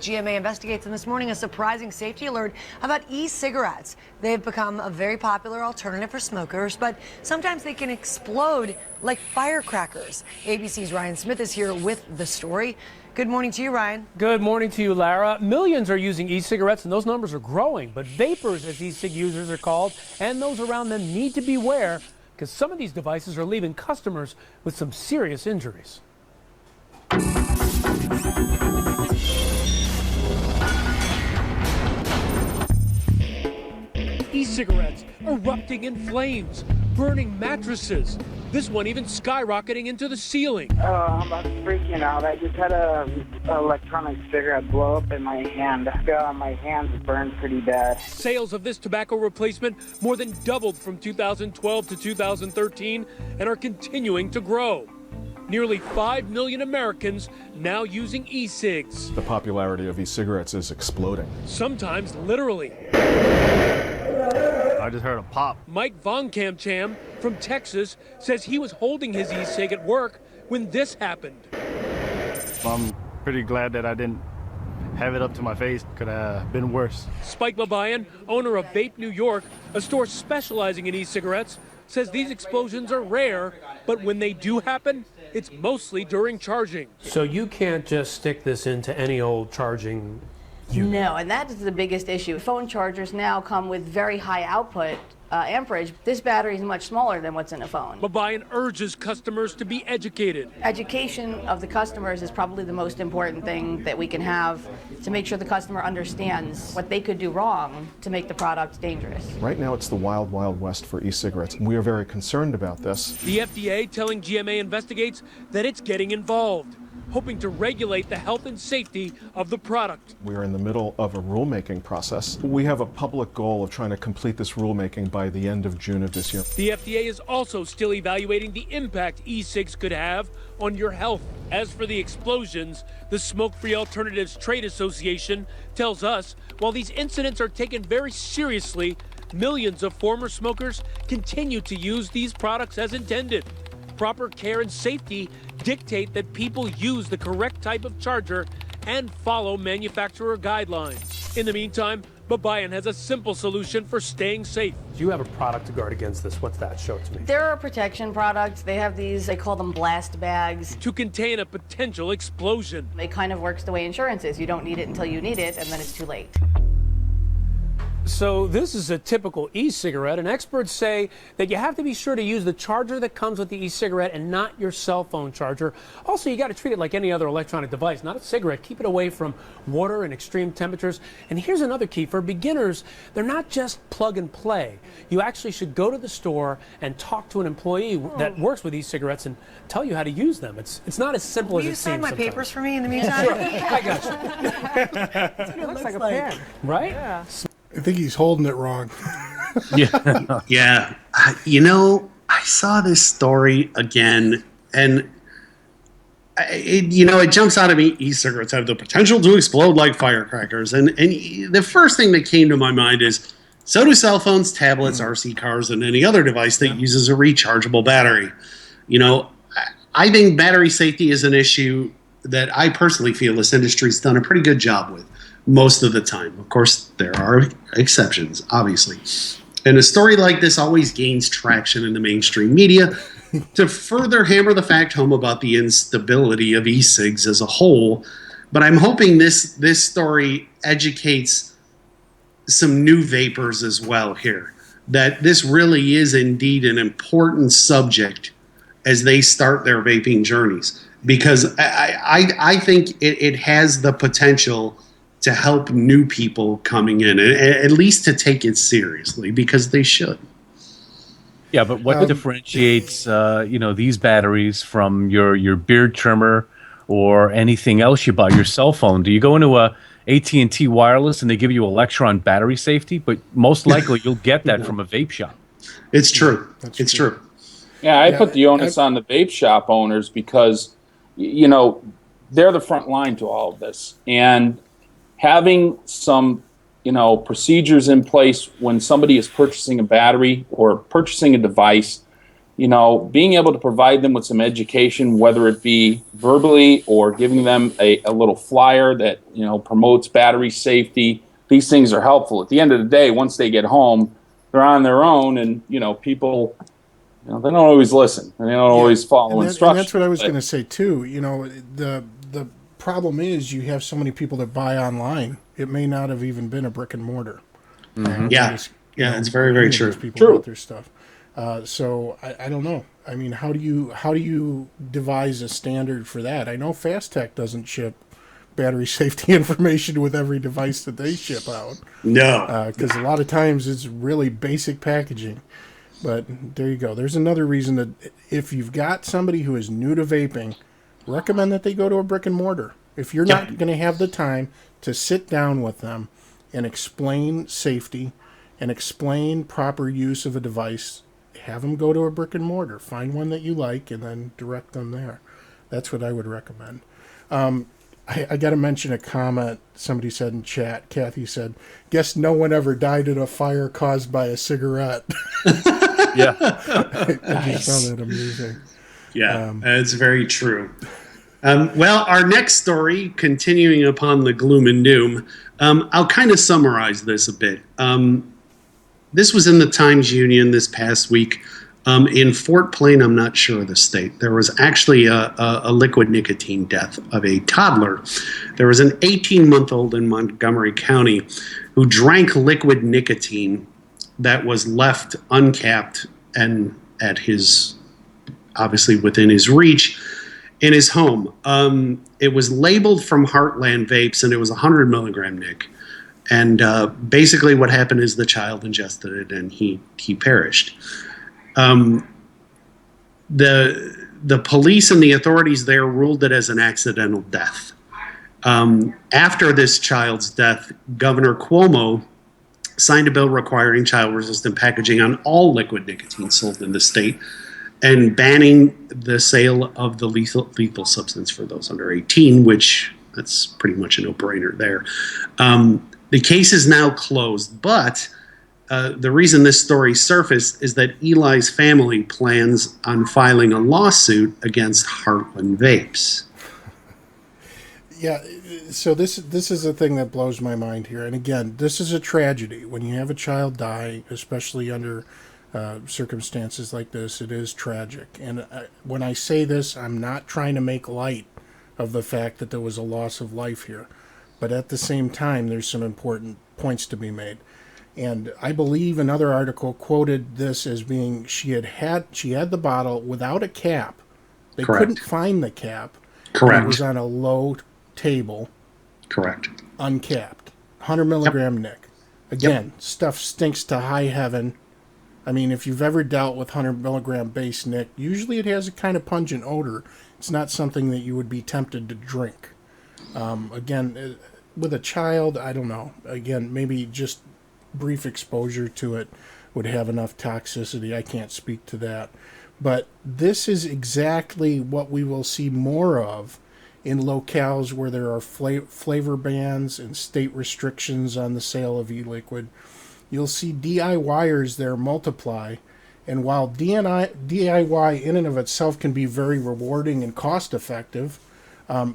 GMA investigates, and this morning a surprising safety alert about e-cigarettes. They've become a very popular alternative for smokers, but sometimes they can explode like firecrackers. ABC's Ryan Smith is here with the story. Good morning to you, Ryan. Good morning to you, Lara. Millions are using e-cigarettes, and those numbers are growing. But vapors, as e-cig users are called, and those around them need to beware, because some of these devices are leaving customers with some serious injuries. E-cigarettes erupting in flames, burning mattresses. This one even skyrocketing into the ceiling. Oh, I'm about freaking out. I just had a electronic cigarette blow up in my hand. My hands burned pretty bad. Sales of this tobacco replacement more than doubled from 2012 to 2013 and are continuing to grow. Nearly 5 million Americans now using e-cigs. The popularity of e-cigarettes is exploding. Sometimes literally. I just heard a pop. Mike Von Kamcham from Texas says he was holding his e-cig at work when this happened. I'm pretty glad that I didn't have it up to my face. Could have been worse. Spike Babayan, owner of Vape New York, a store specializing in e-cigarettes, says these explosions are rare, but when they do happen, it's mostly during charging. So you can't just stick this into any old charging unit? No, and that is the biggest issue. Phone chargers now come with very high output amperage. This battery is much smaller than what's in a phone. Babayan urges customers to be educated. Education of the customers is probably the most important thing that we can have to make sure the customer understands what they could do wrong to make the product dangerous. Right now it's the wild, wild west for e-cigarettes. We are very concerned about this. The FDA telling GMA Investigates that it's getting involved, hoping to regulate the health and safety of the product. We are in the middle of a rulemaking process. We have a public goal of trying to complete this rulemaking by the end of June of this year. The FDA is also still evaluating the impact e-cigs could have on your health. As for the explosions, the Smoke-Free Alternatives Trade Association tells us while these incidents are taken very seriously, millions of former smokers continue to use these products as intended. Proper care and safety dictate that people use the correct type of charger and follow manufacturer guidelines. In the meantime, Babayan has a simple solution for staying safe. Do you have a product to guard against this? What's that? Show it to me. There are protection products. They have these, they call them blast bags. To contain a potential explosion. It kind of works the way insurance is. You don't need it until you need it, and then it's too late. So this is a typical e-cigarette, and experts say that you have to be sure to use the charger that comes with the e-cigarette and not your cell phone charger. Also, you got to treat it like any other electronic device, not a cigarette. Keep it away from water and extreme temperatures. And here's another key. For beginners, they're not just plug and play. You actually should go to the store and talk to an employee that works with e-cigarettes and tell you how to use them. It's not as simple as it seems. Will you sign my sometimes. papers for me in the meantime? Sure, I got you. It looks like a pen. Right? Yeah. I think he's holding it wrong. Yeah. Yeah. You know, I saw this story again, and it jumps out at me. E-cigarettes have the potential to explode like firecrackers. And the first thing that came to my mind is, so do cell phones, tablets, RC cars, and any other device that uses a rechargeable battery. You know, I think battery safety is an issue that I personally feel this industry's done a pretty good job with most of the time. Of course, there are exceptions, obviously. And a story like this always gains traction in the mainstream media to further hammer the fact home about the instability of e-cigs as a whole. But I'm hoping this story educates some new vapors as well here, that this really is indeed an important subject as they start their vaping journeys. Because I think it has the potential to help new people coming in, at least to take it seriously, because they should. Yeah, but what differentiates these batteries from your beard trimmer or anything else you buy, your cell phone? Do you go into a AT&T wireless and they give you Electron battery safety? But most likely you'll get that from a vape shop. It's true. It's true. Yeah, I put the onus on the vape shop owners because, they're the front line to all of this. And having some, procedures in place when somebody is purchasing a battery or purchasing a device, being able to provide them with some education, whether it be verbally or giving them a little flyer that, promotes battery safety, these things are helpful. At the end of the day, once they get home, they're on their own, and, people, they don't always listen, and they don't always follow instructions. And that's what I was going to say, too. The problem is you have so many people that buy online. It may not have even been a brick and mortar. It's very, very true. People bought their stuff. So I don't know. I mean, how do you devise a standard for that? I know Fast Tech doesn't ship battery safety information with every device that they ship out. No, because a lot of times it's really basic packaging. But there you go. There's another reason that if you've got somebody who is new to vaping, recommend that they go to a brick and mortar. If you're not going to have the time to sit down with them and explain safety and explain proper use of a device, have them go to a brick and mortar. Find one that you like and then direct them there. That's what I would recommend. I got to mention a comment somebody said in chat. Kathy said, "Guess no one ever died in a fire caused by a cigarette." Yeah. I just found that amusing. Yeah, it's very true. Well, our next story, continuing upon the gloom and doom, I'll kind of summarize this a bit. This was in the Times-Union this past week. In Fort Plain, I'm not sure of the state, there was actually a liquid nicotine death of a toddler. There was an 18-month-old in Montgomery County who drank liquid nicotine that was left uncapped and at his, obviously within his reach, in his home. It was labeled from Heartland Vapes, and it was 100 milligram nic. And basically what happened is the child ingested it, and he perished. The police and the authorities there ruled it as an accidental death. After this child's death, Governor Cuomo signed a bill requiring child-resistant packaging on all liquid nicotine sold in the state and banning the sale of the lethal substance for those under 18, which that's pretty much a no-brainer there. The case is now closed, but the reason this story surfaced is that Eli's family plans on filing a lawsuit against Heartland Vapes. Yeah, so this is a thing that blows my mind here. And again, this is a tragedy. When you have a child die, especially under circumstances like this, it is tragic. And when I say this, I'm not trying to make light of the fact that there was a loss of life here. But at the same time, there's some important points to be made. And I believe another article quoted this as being she had the bottle without a cap. They Correct. couldn't find the cap. Correct. It was on a low table. Correct. Uncapped. 100 milligram nic. Again, stuff stinks to high heaven. I mean, if you've ever dealt with 100 milligram base nic, usually it has a kind of pungent odor. It's not something that you would be tempted to drink. Again, with a child, I don't know. Again, maybe just brief exposure to it would have enough toxicity. I can't speak to that. But this is exactly what we will see more of in locales where there are flavor bans and state restrictions on the sale of e-liquid. You'll see DIYers there multiply. And while DIY in and of itself can be very rewarding and cost effective,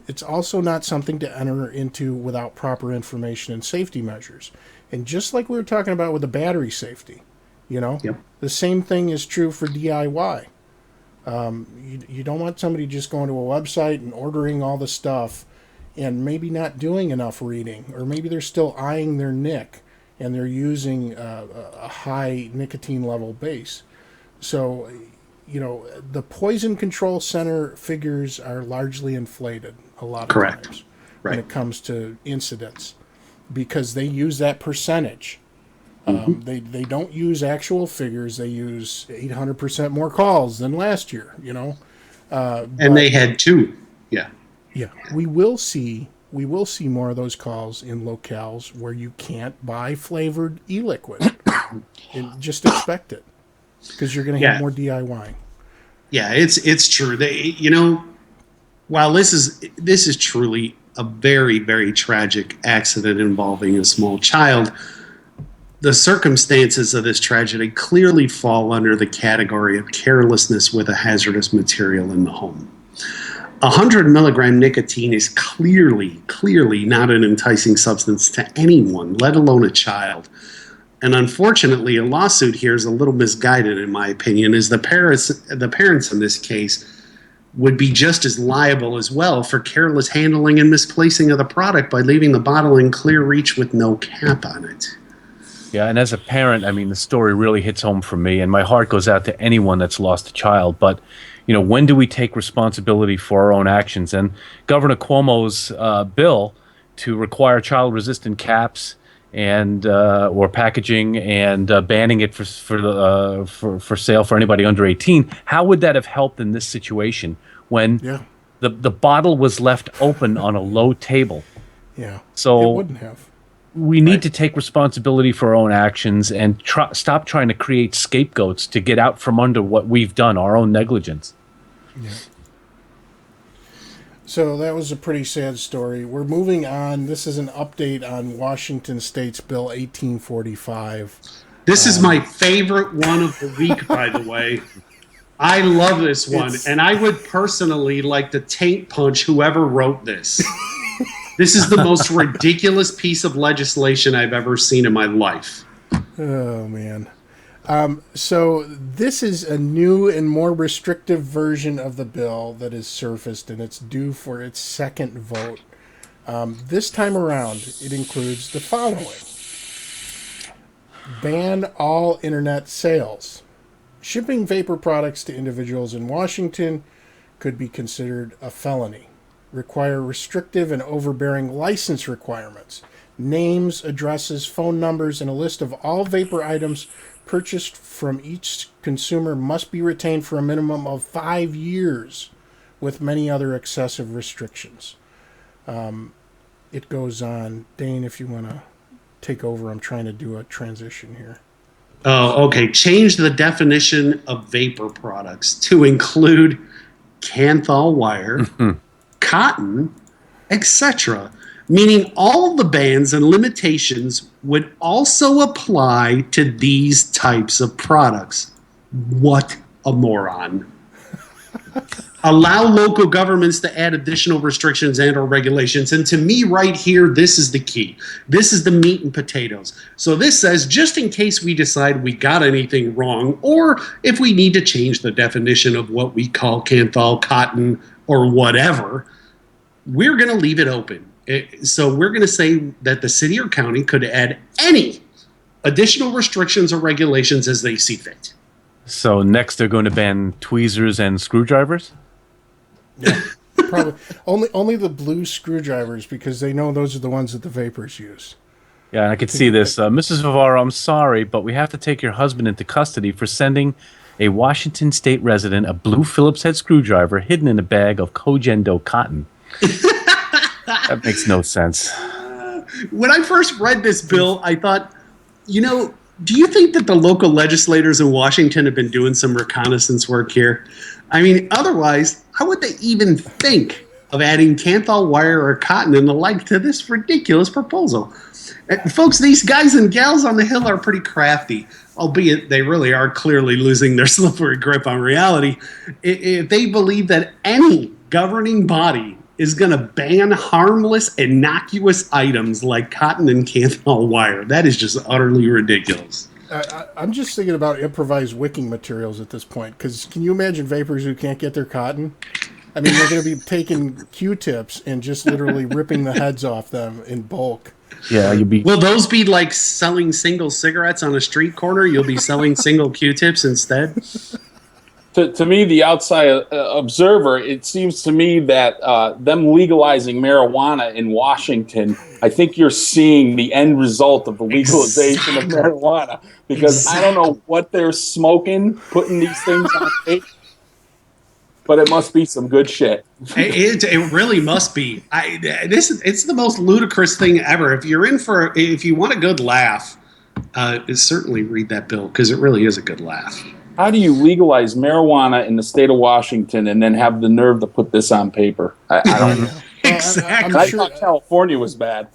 it's also not something to enter into without proper information and safety measures. And just like we were talking about with the battery safety, the same thing is true for DIY. You don't want somebody just going to a website and ordering all the stuff and maybe not doing enough reading, or maybe they're still eyeing their nic and they're using a high nicotine level base. So, the Poison Control Center figures are largely inflated a lot of times when it comes to incidents, because they use that percentage. They don't use actual figures. They use 800% more calls than last year, and they had two. Yeah. Yeah. We will see more of those calls in locales where you can't buy flavored e-liquid. And just expect it, because you're going to have more DIY. Yeah, it's true. While this is truly a very, very tragic accident involving a small child, the circumstances of this tragedy clearly fall under the category of carelessness with a hazardous material in the home. 100 milligram nicotine is clearly not an enticing substance to anyone, let alone a child. And unfortunately, a lawsuit here is a little misguided, in my opinion, as the parents in this case would be just as liable as well for careless handling and misplacing of the product by leaving the bottle in clear reach with no cap on it. Yeah, and as a parent, I mean, the story really hits home for me, and my heart goes out to anyone that's lost a child. But, when do we take responsibility for our own actions? And Governor Cuomo's bill to require child-resistant caps and or packaging and banning it for sale for anybody under 18, how would that have helped in this situation when the bottle was left open on a low table? Yeah, so it wouldn't have. We need to take responsibility for our own actions and stop trying to create scapegoats to get out from under what we've done, our own negligence. Yeah. So that was a pretty sad story. We're moving on. This is an update on Washington State's Bill 1845. This is my favorite one of the week, by the way. I love this one, and I would personally like to taint punch whoever wrote this. This is the most ridiculous piece of legislation I've ever seen in my life. Oh, man. So this is a new and more restrictive version of the bill that has surfaced, and it's due for its second vote. This time around, it includes the following. Ban all internet sales. Shipping vapor products to individuals in Washington could be considered a felony. Require restrictive and overbearing license requirements. Names, addresses, phone numbers, and a list of all vapor items purchased from each consumer must be retained for a minimum of 5 years, with many other excessive restrictions. It goes on. Dane, if you want to take over, I'm trying to do a transition here. Oh, okay. Change the definition of vapor products to include Canthal wire, cotton, etc., meaning all the bans and limitations would also apply to these types of products. What a moron. Allow local governments to add additional restrictions and or regulations. And to me right here, this is the key. This is the meat and potatoes. So this says, just in case we decide we got anything wrong, or if we need to change the definition of what we call Canthal, cotton, or whatever, we're going to leave it open. So we're going to say that the city or county could add any additional restrictions or regulations as they see fit. So next they're going to ban tweezers and screwdrivers? Yeah, probably. Only the blue screwdrivers, because they know those are the ones that the vapors use. Yeah, and I could see this. Mrs. Vivaro, I'm sorry, but we have to take your husband into custody for sending a Washington State resident a blue Phillips head screwdriver hidden in a bag of Kojendo cotton. That makes no sense. When I first read this bill, I thought, do you think that the local legislators in Washington have been doing some reconnaissance work here? I mean, otherwise, how would they even think of adding Canthal wire or cotton and the like to this ridiculous proposal? And folks, these guys and gals on the Hill are pretty crafty, albeit they really are clearly losing their slippery grip on reality. If they believe that any governing body is going to ban harmless, innocuous items like cotton and Canthal wire, that is just utterly ridiculous. I'm just thinking about improvised wicking materials at this point, because can you imagine vapors who can't get their cotton? I mean, they're going to be taking Q-tips and just literally ripping the heads off them in bulk. Yeah, Will those be like selling single cigarettes on a street corner? You'll be selling single Q-tips instead? To me, the outside observer, it seems to me that them legalizing marijuana in Washington, I think you're seeing the end result of the legalization of marijuana. Because I don't know what they're smoking, putting these things on tape, but it must be some good shit. It really must be. It's the most ludicrous thing ever. If you want a good laugh, certainly read that bill, because it really is a good laugh. How do you legalize marijuana in the state of Washington and then have the nerve to put this on paper? I don't know. Exactly. I thought California was bad.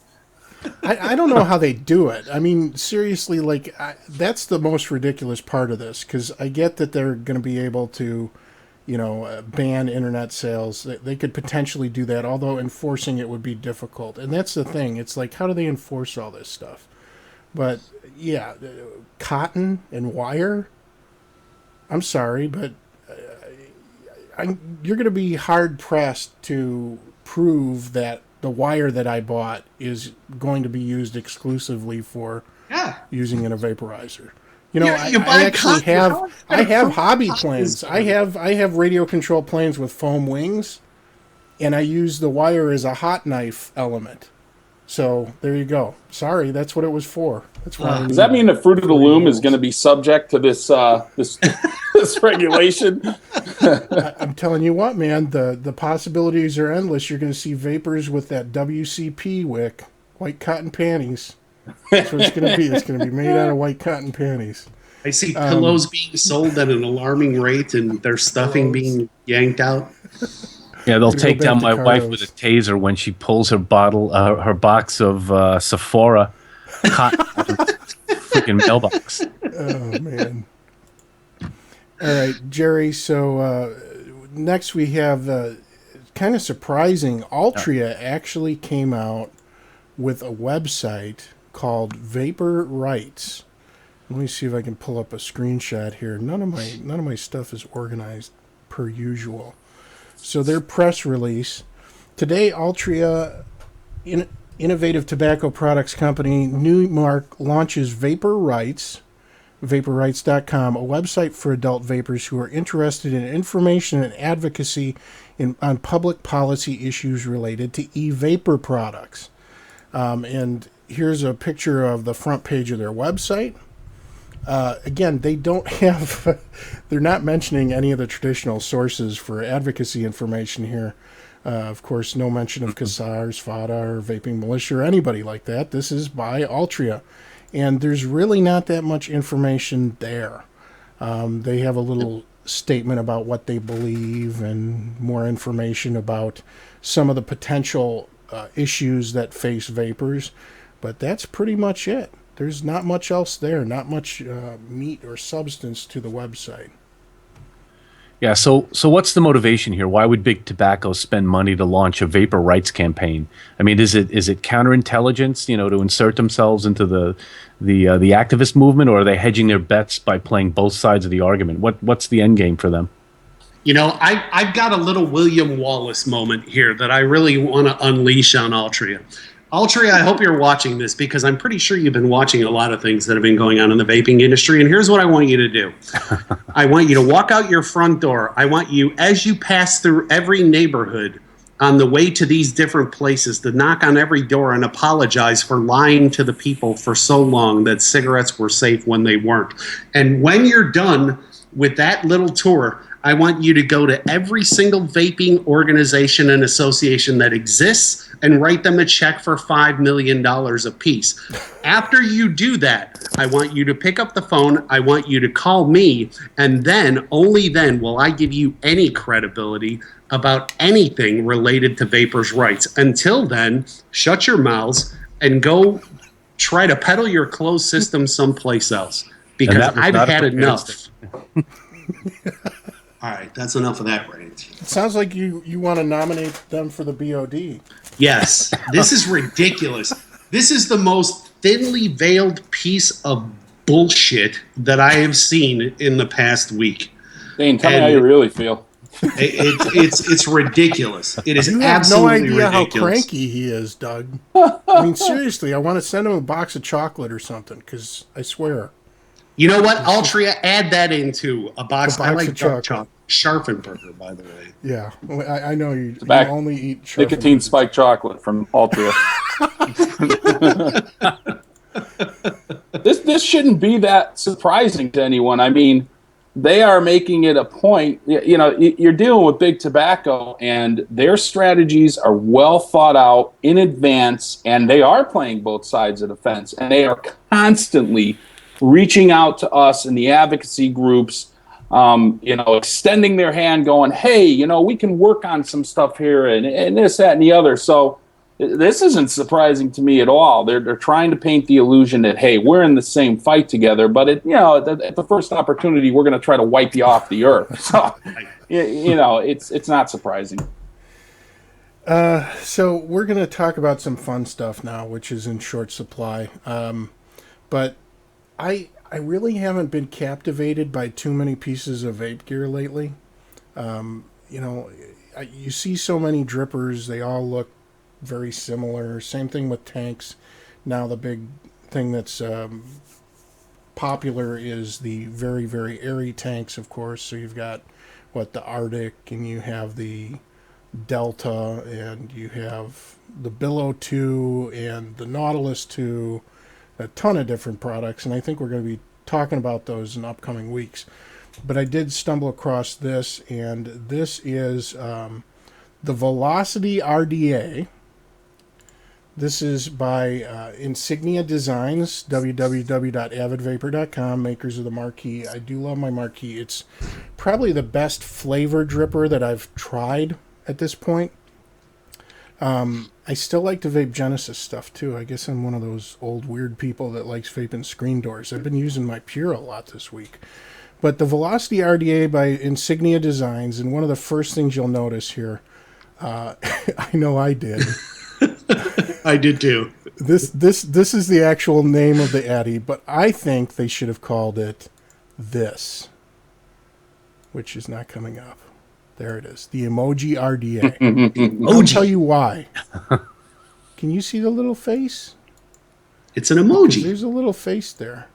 I don't know how they do it. I mean, seriously, like that's the most ridiculous part of this, because I get that they're going to be able to, ban internet sales. They could potentially do that, although enforcing it would be difficult. And that's the thing. It's like, how do they enforce all this stuff? But yeah, cotton and wire. I'm sorry, but you're going to be hard pressed to prove that the wire that I bought is going to be used exclusively for using in a vaporizer. I actually have hobby planes. I have radio control planes with foam wings, and I use the wire as a hot knife element. So there you go. Sorry, that's what it was for. That's why. Does that mean that Fruit of the Loom is going to be subject to this this regulation? I'm telling you what, man. The possibilities are endless. You're going to see vapors with that WCP wick, white cotton panties. That's what it's going to be. It's going to be made out of white cotton panties. I see pillows being sold at an alarming rate, and their stuffing being yanked out. Yeah, they'll take down my wife with a taser when she pulls her her box of Sephora cotton freaking mailbox. Oh man! All right, Jerry. So next we have kind of surprising. Altria actually came out with a website called Vapor Rights. Let me see if I can pull up a screenshot here. None of my stuff is organized per usual. So their press release today, Altria, innovative tobacco products company, Newmark, launches Vapor Rights, vaporrights.com, a website for adult vapors who are interested in information and advocacy on public policy issues related to e-vapor products. And here's a picture of the front page of their website. Again, they don't have, they're not mentioning any of the traditional sources for advocacy information here. Of course, no mention of CASAR, SFATA, or Vaping Militia, or anybody like that. This is by Altria. And there's really not that much information there. They have a little statement about what they believe and more information about some of the potential issues that face vapors. But that's pretty much it. There's not much else there, not much meat or substance to the website. Yeah, so what's the motivation here? Why would Big Tobacco spend money to launch a vapor rights campaign? I mean, is it counterintelligence, to insert themselves into the activist movement, or are they hedging their bets by playing both sides of the argument? What's the end game for them? I've got a little William Wallace moment here that I really want to unleash on Altria. Altria, I hope you're watching this, because I'm pretty sure you've been watching a lot of things that have been going on in the vaping industry. And here's what I want you to do. I want you to walk out your front door. I want you, as you pass through every neighborhood on the way to these different places, to knock on every door and apologize for lying to the people for so long that cigarettes were safe when they weren't. And when you're done with that little tour, I want you to go to every single vaping organization and association that exists and write them a check for $5 million a piece. After you do that, I want you to pick up the phone, I want you to call me, and then, only then, will I give you any credibility about anything related to vapors' rights. Until then, shut your mouths and go try to peddle your closed system someplace else, because I've had enough. All right, that's enough of that rant. It sounds like you want to nominate them for the BOD. Yes, this is ridiculous. This is the most thinly veiled piece of bullshit that I have seen in the past week. Dane, tell me how you really feel. It's ridiculous. It is you have absolutely no idea ridiculous. how cranky he is, Doug. I mean, seriously, I want to send him a box of chocolate or something, because I swear. You know what, Altria, add that into a box. I like of chocolate. Scharfenberger, by the way. Yeah, I know you only eat nicotine spiked chocolate from Altria. This shouldn't be that surprising to anyone. I mean, they are making it a point. You're dealing with Big Tobacco, and their strategies are well thought out in advance, and they are playing both sides of the fence, and they are constantly reaching out to us in the advocacy groups, extending their hand, going, hey, we can work on some stuff here and this, that, and the other. So This isn't surprising to me at all. They're trying to paint the illusion that, hey, we're in the same fight together, but at the first opportunity, we're going to try to wipe you off the earth. So, it's not surprising. So we're going to talk about some fun stuff now, which is in short supply. But I really haven't been captivated by too many pieces of vape gear lately. You see so many drippers; they all look very similar. Same thing with tanks. Now the big thing that's popular is the very, very airy tanks, of course. So you've got the Arctic, and you have the Delta, and you have the Billow 2 and the Nautilus 2, a ton of different products, and I think we're going to be talking about those in upcoming weeks. But I did stumble across this, and this is the Velocity RDA. This is by Insignia Designs, www.avidvapor.com, makers of the Marquee. I do love my Marquee. It's probably the best flavor dripper that I've tried at this point. I still like to vape Genesis stuff too. I guess I'm one of those old weird people that likes vaping screen doors. I've been using my Pure a lot this week. But the Velocity RDA by Insignia Designs, and one of the first things you'll notice here, I know I did. I did too. This is the actual name of the Addy, but I think they should have called it this, which is not coming up. There it is. The Emoji RDA. I'll tell you why. Can you see the little face? It's an emoji. There's a little face there.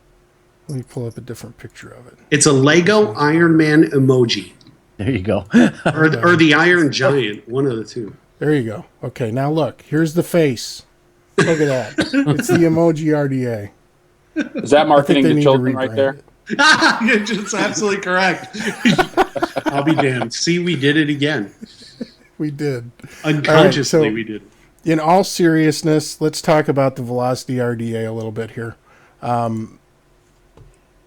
Let me pull up a different picture of it. It's a Lego Iron Man emoji. There you go. or the Iron Giant, one of the two. There you go. Okay, now look. Here's the face. Look at that. It's the Emoji RDA. Is that marketing to children right there? It's absolutely correct. I'll be damned. See, we did it again. We did. Unconsciously, we did. In all seriousness, let's talk about the Velocity RDA a little bit here.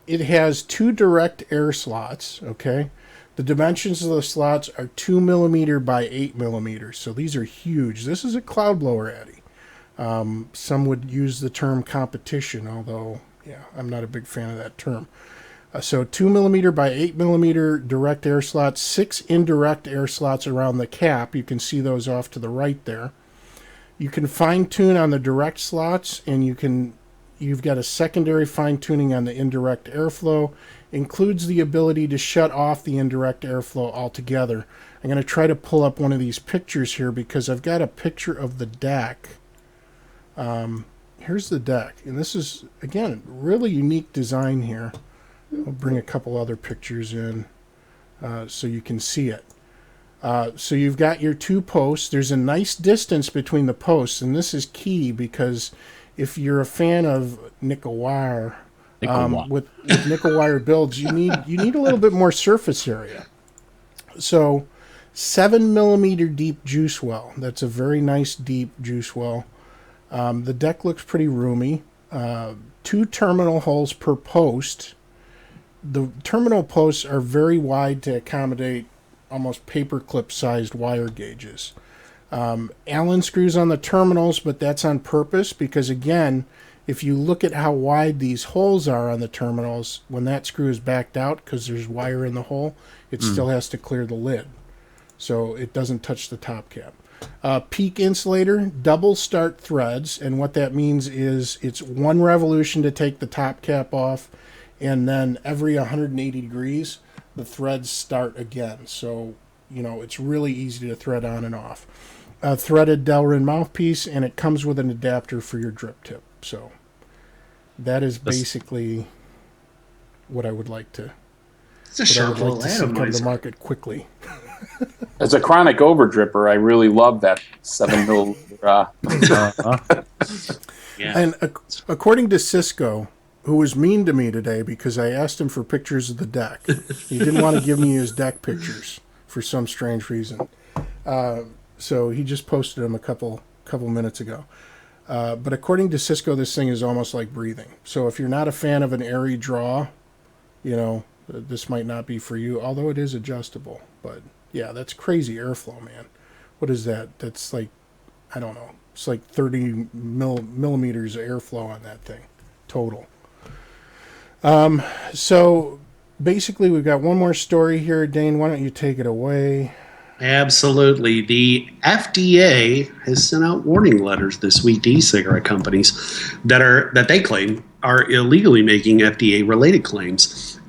It has 2 direct air slots, okay? The dimensions of the slots are 2 millimeter by 8 millimeters, so these are huge. This is a cloud blower Addy. Some would use the term competition, although, I'm not a big fan of that term. So 2 millimeter by 8 millimeter direct air slots, 6 indirect air slots around the cap. You can see those off to the right there. You can fine tune on the direct slots, and you've got a secondary fine tuning on the indirect airflow. Includes the ability to shut off the indirect airflow altogether. I'm going to try to pull up one of these pictures here because I've got a picture of the deck. Here's the deck, and this is, again, really unique design here. I'll bring a couple other pictures in so you can see it. So you've got your 2 posts. There's a nice distance between the posts, and this is key because if you're a fan of nickel wire, with nickel wire builds, you need a little bit more surface area. So 7 millimeter deep juice well. That's a very nice deep juice well. The deck looks pretty roomy. 2 terminal holes per post. The terminal posts are very wide to accommodate almost paperclip sized wire gauges. Allen screws on the terminals, but that's on purpose because, again, if you look at how wide these holes are on the terminals, when that screw is backed out because there's wire in the hole, it still has to clear the lid. So it doesn't touch the top cap. Peak insulator, double start threads, and what that means is it's 1 revolution to take the top cap off, and then every 180 degrees, the threads start again. So, it's really easy to thread on and off. A threaded Delrin mouthpiece, and it comes with an adapter for your drip tip. So that is basically what I would like to. It's a sharp I would like to see come to atomizer. market quickly. As a chronic overdripper, I really love that 7 millimeter. Yeah. And according to Cisco, who was mean to me today because I asked him for pictures of the deck, he didn't want to give me his deck pictures for some strange reason. So he just posted them a couple minutes ago. But according to Cisco, this thing is almost like breathing. So if you're not a fan of an airy draw, this might not be for you, although it is adjustable. But yeah, that's crazy airflow, man. What is that? That's like I don't know. It's like 30 millimeters of airflow on that thing, total. So basically, we've got one more story here. Dane, why don't you take it away? Absolutely. The FDA has sent out warning letters this week to e-cigarette companies that they claim are illegally making FDA-related claims.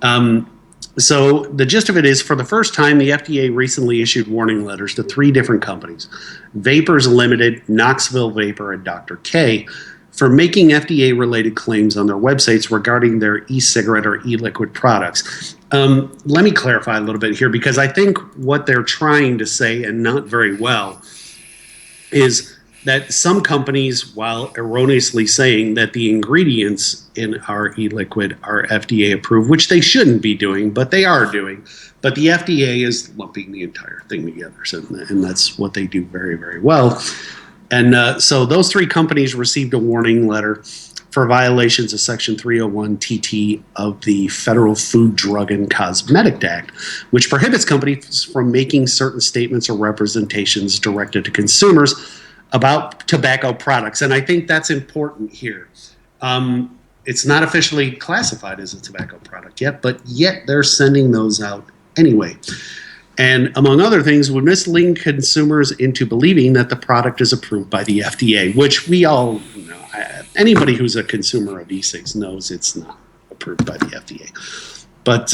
So the gist of it is, for the first time, the FDA recently issued warning letters to 3 different companies: Vapors Limited, Knoxville Vapor, and Dr. K, for making FDA-related claims on their websites regarding their e-cigarette or e-liquid products. Let me clarify a little bit here, because I think what they're trying to say, and not very well, is that some companies, while erroneously saying that the ingredients in our e-liquid are FDA approved, which they shouldn't be doing, but they are doing, but the FDA is lumping the entire thing together, and that's what they do very, very well. And so those 3 companies received a warning letter for violations of Section 301 TT of the Federal Food, Drug, and Cosmetic Act, which prohibits companies from making certain statements or representations directed to consumers about tobacco products. And I think that's important here. It's not officially classified as a tobacco product yet, but yet they're sending those out anyway. And among other things, would mislead consumers into believing that the product is approved by the FDA, which we all know. Anybody who's a consumer of e-cigs knows it's not approved by the FDA. But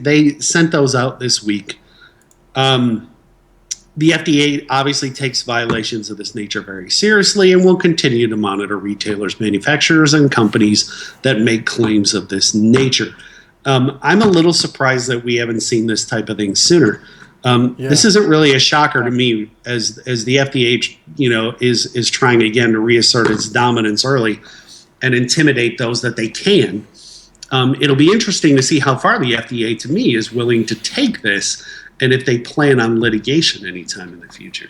they sent those out this week. The FDA obviously takes violations of this nature very seriously and will continue to monitor retailers, manufacturers, and companies that make claims of this nature. I'm a little surprised that we haven't seen this type of thing sooner. This isn't really a shocker to me, as the FDA, is trying again to reassert its dominance early and intimidate those that they can. It'll be interesting to see how far the FDA, to me, is willing to take this, and if they plan on litigation anytime in the future.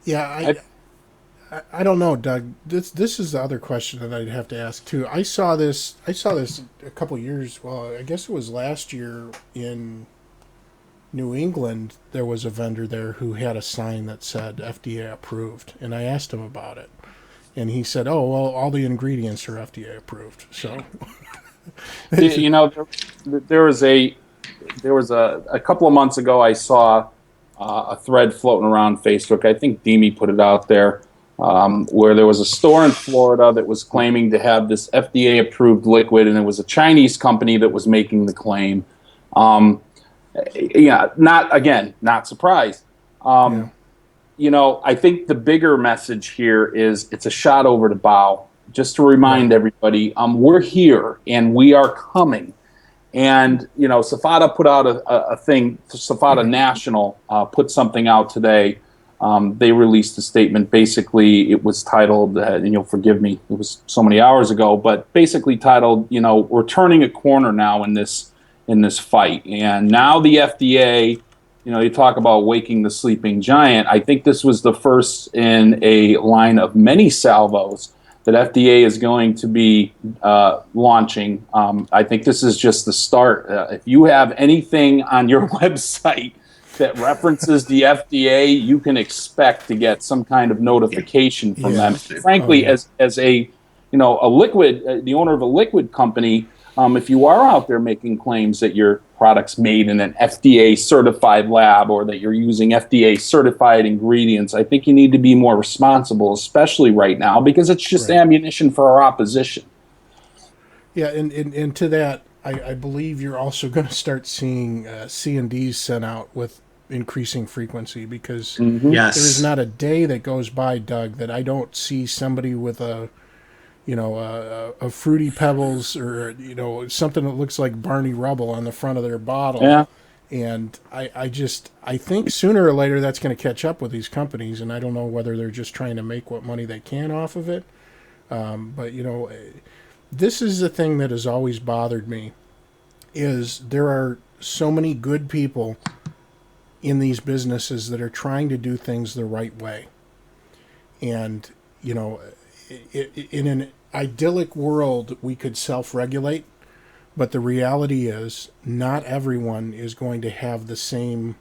Yeah, I don't know, Doug. This is the other question that I'd have to ask too. I saw this a couple years. Well, I guess it was last year in New England. There was a vendor there who had a sign that said FDA approved, and I asked him about it, and he said, "Oh, well, all the ingredients are FDA approved." So, there was a couple of months ago, I saw a thread floating around Facebook. I think Demi put it out there. Where there was a store in Florida that was claiming to have this FDA-approved liquid, and it was a Chinese company that was making the claim. Not surprised. I think the bigger message here is it's a shot over the bow. Just to remind everybody, we're here and we are coming. And, SFATA put out a thing, SFATA National put something out today. They released a statement. Basically, it was titled, and you'll forgive me, it was so many hours ago, but basically titled, we're turning a corner now in this fight. And now the FDA, you talk about waking the sleeping giant. I think this was the first in a line of many salvos that FDA is going to be launching. I think this is just the start. If you have anything on your website that references the FDA, you can expect to get some kind of notification from them. Frankly, as a liquid, the owner of a liquid company, if you are out there making claims that your product's made in an FDA certified lab or that you're using FDA certified ingredients, I think you need to be more responsible, especially right now, because it's just ammunition for our opposition. Yeah, and to that, I believe you're also going to start seeing C&Ds sent out with increasing frequency, because there's not a day that goes by, Doug, that I don't see somebody with a Fruity Pebbles or something that looks like Barney Rubble on the front of their bottle. Yeah. And I think sooner or later that's going to catch up with these companies, and I don't know whether they're just trying to make what money they can off of it. But this is the thing that has always bothered me, is there are so many good people in these businesses that are trying to do things the right way. And, in an idyllic world, we could self-regulate, but the reality is not everyone is going to have the same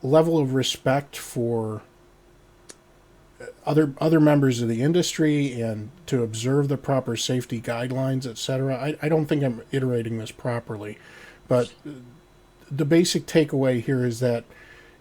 level of respect for other members of the industry and to observe the proper safety guidelines, etc. I don't think I'm iterating this properly, but the basic takeaway here is that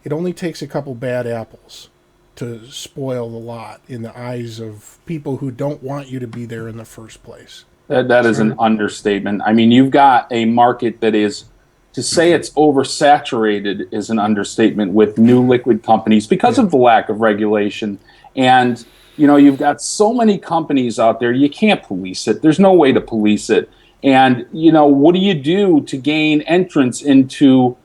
it only takes a couple bad apples to spoil the lot in the eyes of people who don't want you to be there in the first place. That is an understatement. I mean, you've got a market that is, to say it's oversaturated is an understatement with new liquid companies because of the lack of regulation. And, you know, you've got so many companies out there, you can't police it. There's no way to police it. And, you know, what do you do to gain entrance into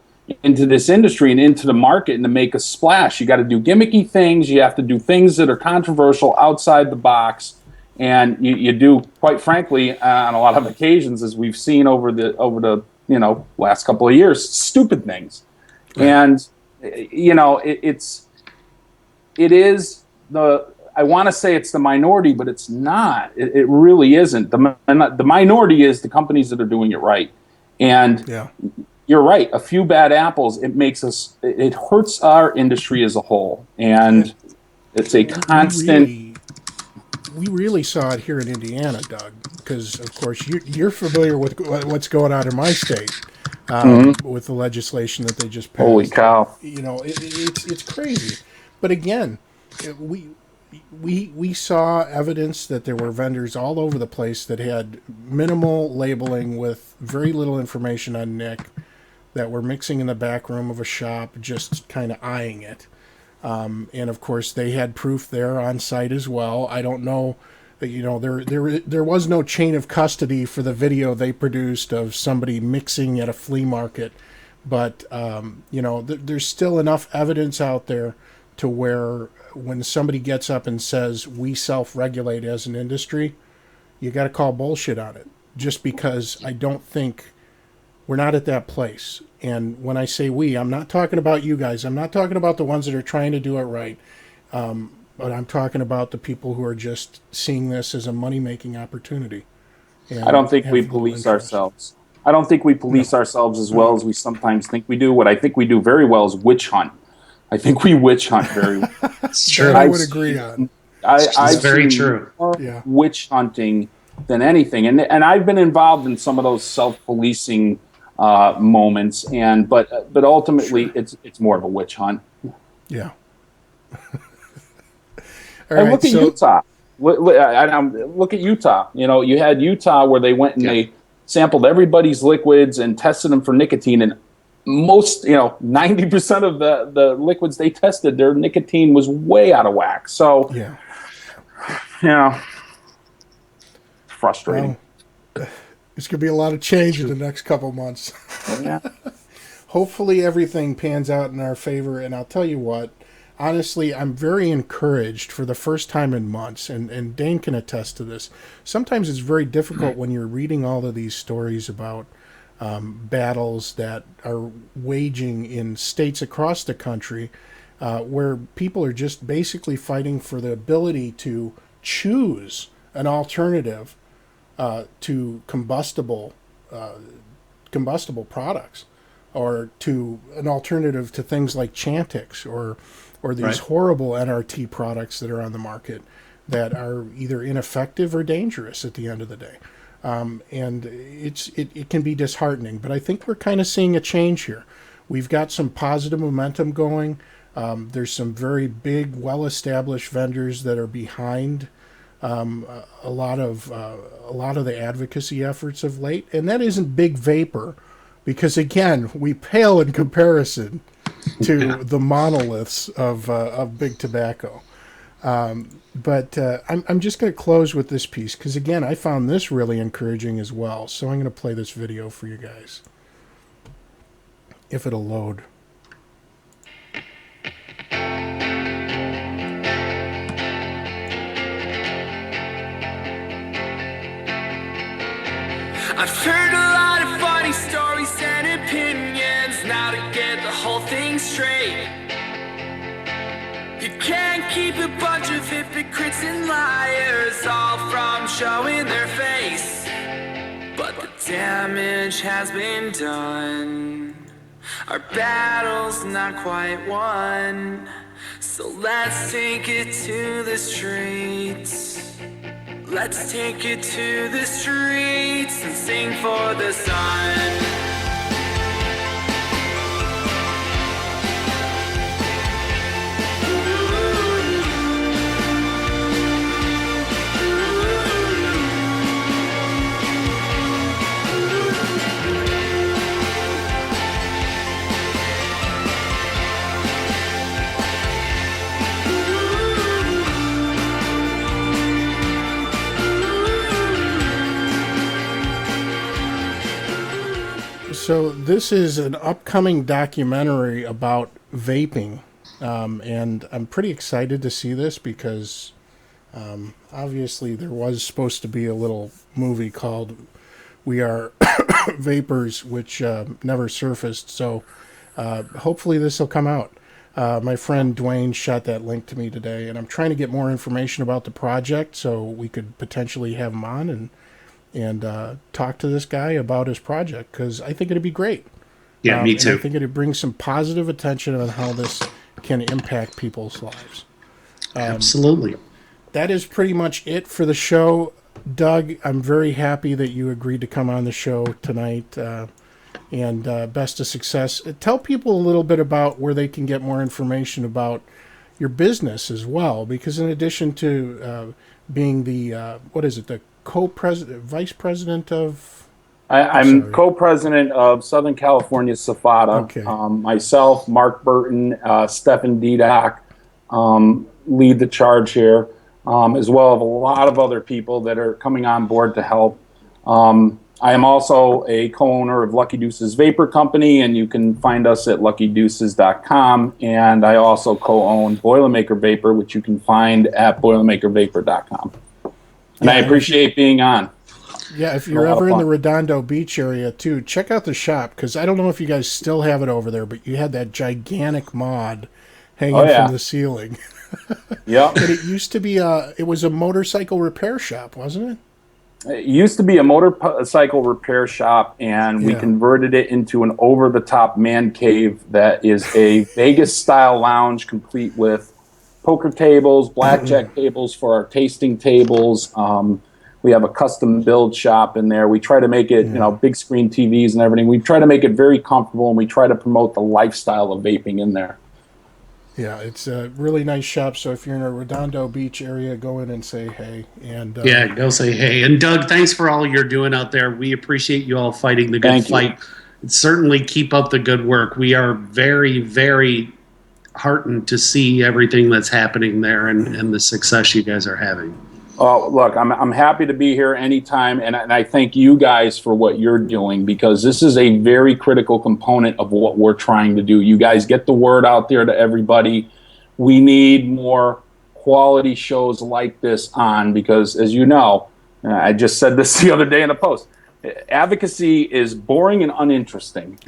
this industry and into the market and to make a splash? You got to do gimmicky things. You have to do things that are controversial outside the box. And you do, quite frankly, on a lot of occasions, as we've seen over the last couple of years, stupid things. Right. And you know, it is I want to say it's the minority, but it's not. It really isn't. The minority is the companies that are doing it right. And you're right. A few bad apples, it hurts our industry as a whole, and it's a constant. We really saw it here in Indiana, Doug, because, of course, you're familiar with what's going on in my state with the legislation that they just passed. Holy cow. You know, it's crazy. But again, we saw evidence that there were vendors all over the place that had minimal labeling with very little information on nic, that were mixing in the back room of a shop, just kind of eyeing it. And of course, they had proof there on site as well. I don't know, you know, there was no chain of custody for the video they produced of somebody mixing at a flea market, but you know, there's still enough evidence out there to where when somebody gets up and says we self-regulate as an industry, you got to call bullshit on it. Just because I don't think we're not at that place. And when I say we, I'm not talking about you guys. I'm not talking about the ones that are trying to do it right. But I'm talking about the people who are just seeing this as a money-making opportunity. I don't think we police ourselves. I don't think we police ourselves as well as we sometimes think we do. What I think we do very well is witch hunt. I think we witch hunt very well. It's true. I would agree on. It's very true. More witch hunting than anything. And I've been involved in some of those self-policing moments, but ultimately it's more of a witch hunt. Yeah. And look at Utah. Look at Utah. You know, you had Utah where they went and they sampled everybody's liquids and tested them for nicotine, and most, 90% of the liquids they tested, their nicotine was way out of whack. So, frustrating. Well, there's going to be a lot of change in the next couple months. Yeah. Hopefully everything pans out in our favor. And I'll tell you what, honestly, I'm very encouraged for the first time in months. And Dane can attest to this. Sometimes it's very difficult when you're reading all of these stories about battles that are waging in states across the country where people are just basically fighting for the ability to choose an alternative to combustible products, or to an alternative to things like Chantix or these horrible NRT products that are on the market that are either ineffective or dangerous at the end of the day. And it can be disheartening, but I think we're kind of seeing a change here. We've got some positive momentum going. There's some very big, well-established vendors that are behind a lot of the advocacy efforts of late, and that isn't Big Vapor, because again, we pale in comparison to the monoliths of Big Tobacco. But I'm just going to close with this piece, because again, I found this really encouraging as well. So I'm going to play this video for you guys, if it'll load. I've heard a lot of funny stories and opinions. Now to get the whole thing straight, you can't keep a bunch of hypocrites and liars all from showing their face. But the damage has been done. Our battle's not quite won. So let's take it to the streets. Let's take it to the streets and sing for the sun. So this is an upcoming documentary about vaping, and I'm pretty excited to see this because obviously there was supposed to be a little movie called We Are Vapors, which never surfaced. So hopefully this will come out. My friend Dwayne shot that link to me today, and I'm trying to get more information about the project so we could potentially have him on and talk to this guy about his project, because I think it'd be great. Yeah, me too. I think it'd bring some positive attention on how this can impact people's lives. Absolutely. That is pretty much it for the show. Doug, I'm very happy that you agreed to come on the show tonight, and best of success. Tell people a little bit about where they can get more information about your business as well, because in addition to being the, the co-president, vice president of... I'm co-president of Southern California SFATA. Okay. Myself, Mark Burton, Stefan Didak lead the charge here, as well as a lot of other people that are coming on board to help. I am also a co-owner of Lucky Deuces Vapor Company, and you can find us at luckydeuces.com. And I also co-own Boilermaker Vapor, which you can find at boilermakervapor.com. And I appreciate being on. Yeah, if you're ever in the Redondo Beach area, too, check out the shop, because I don't know if you guys still have it over there, but you had that gigantic mod hanging from the ceiling. Yeah. But it used to be it was a motorcycle repair shop, wasn't it? It used to be a motorcycle repair shop, and we converted it into an over-the-top man cave that is a Vegas-style lounge complete with poker tables, blackjack tables for our tasting tables. We have a custom build shop in there. We try to make it, big screen TVs and everything. We try to make it very comfortable, and we try to promote the lifestyle of vaping in there. Yeah, it's a really nice shop. So if you're in a Redondo Beach area, go in and say hey. And go say hey. And Doug, thanks for all you're doing out there. We appreciate you all fighting the good fight. And certainly keep up the good work. We are very, very heartened to see everything that's happening there and the success you guys are having. Oh, look, I'm happy to be here anytime, and I thank you guys for what you're doing, because this is a very critical component of what we're trying to do. You guys get the word out there to everybody. We need more quality shows like this on, because, as you know, I just said this the other day in a post, advocacy is boring and uninteresting.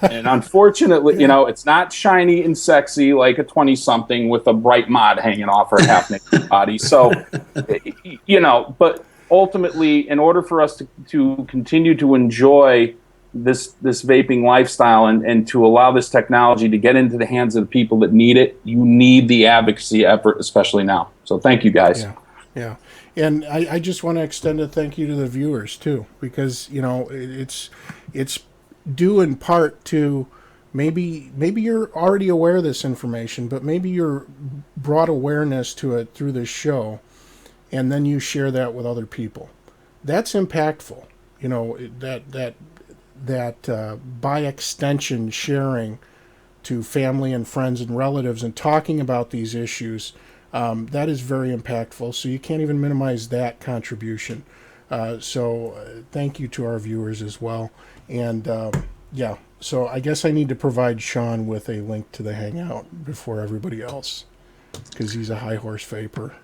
And unfortunately, it's not shiny and sexy like a 20-something with a bright mod hanging off her half-naked body. So, but ultimately, in order for us to continue to enjoy this vaping lifestyle and to allow this technology to get into the hands of the people that need it, you need the advocacy effort, especially now. So thank you, guys. Yeah. And I just want to extend a thank you to the viewers, too, because, it's due in part to maybe you're already aware of this information, but maybe you're brought awareness to it through this show, and then you share that with other people. That's impactful, that by extension sharing to family and friends and relatives and talking about these issues. That is very impactful, so you can't even minimize that contribution. So thank you to our viewers as well. And so I guess I need to provide Sean with a link to the Hangout before everybody else, because he's a high horse vapor.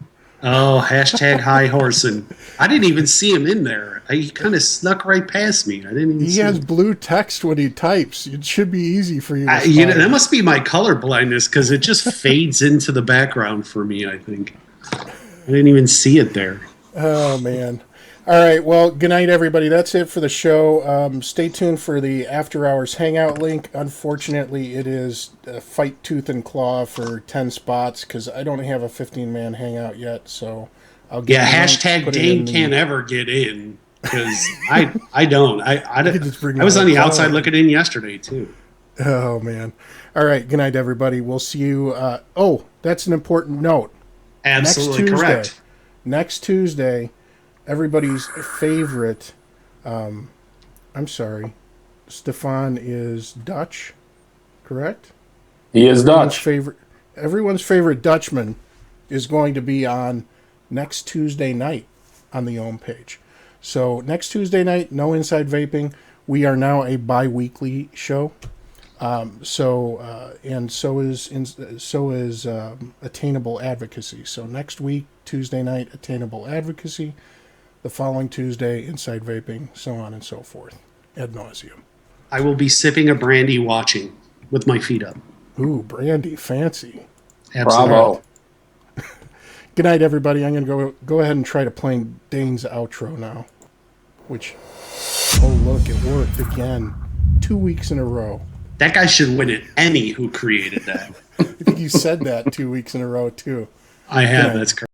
Oh, #high horsing. I didn't even see him in there. He kind of snuck right past me. I didn't even see has him. blue text when he types. It should be easy for you to that must be my color blindness, because it just fades into the background for me, I think. I didn't even see it there. Oh, man. All right. Well, good night, everybody. That's it for the show. Stay tuned for the After Hours Hangout link. Unfortunately, it is fight tooth and claw for 10 spots because I don't have a 15-man hangout yet. So I'll get hashtag Dane can't ever get in because I don't. I was on the outside looking in yesterday, too. Oh, man. All right. Good night, everybody. We'll see you. Oh, that's an important note. Absolutely correct. Next Tuesday, everybody's favorite, I'm sorry, Stefan is Dutch, correct? He is Dutch. Everyone's favorite Dutchman is going to be on next Tuesday night on the OHM page. So next Tuesday night, no Inside Vaping. We are now a bi-weekly show. So is Attainable Advocacy. So next week, Tuesday night, Attainable Advocacy. The following Tuesday, Inside Vaping, so on and so forth, ad nauseum. I will be sipping a brandy watching with my feet up. Ooh, brandy, fancy. Absolutely. Bravo. Good night, everybody. I'm going to go ahead and try to play Dane's outro now. Which, oh, look, it worked again. 2 weeks in a row. That guy should win an Emmy who created that. I think you said that 2 weeks in a row, too. I have. That's correct.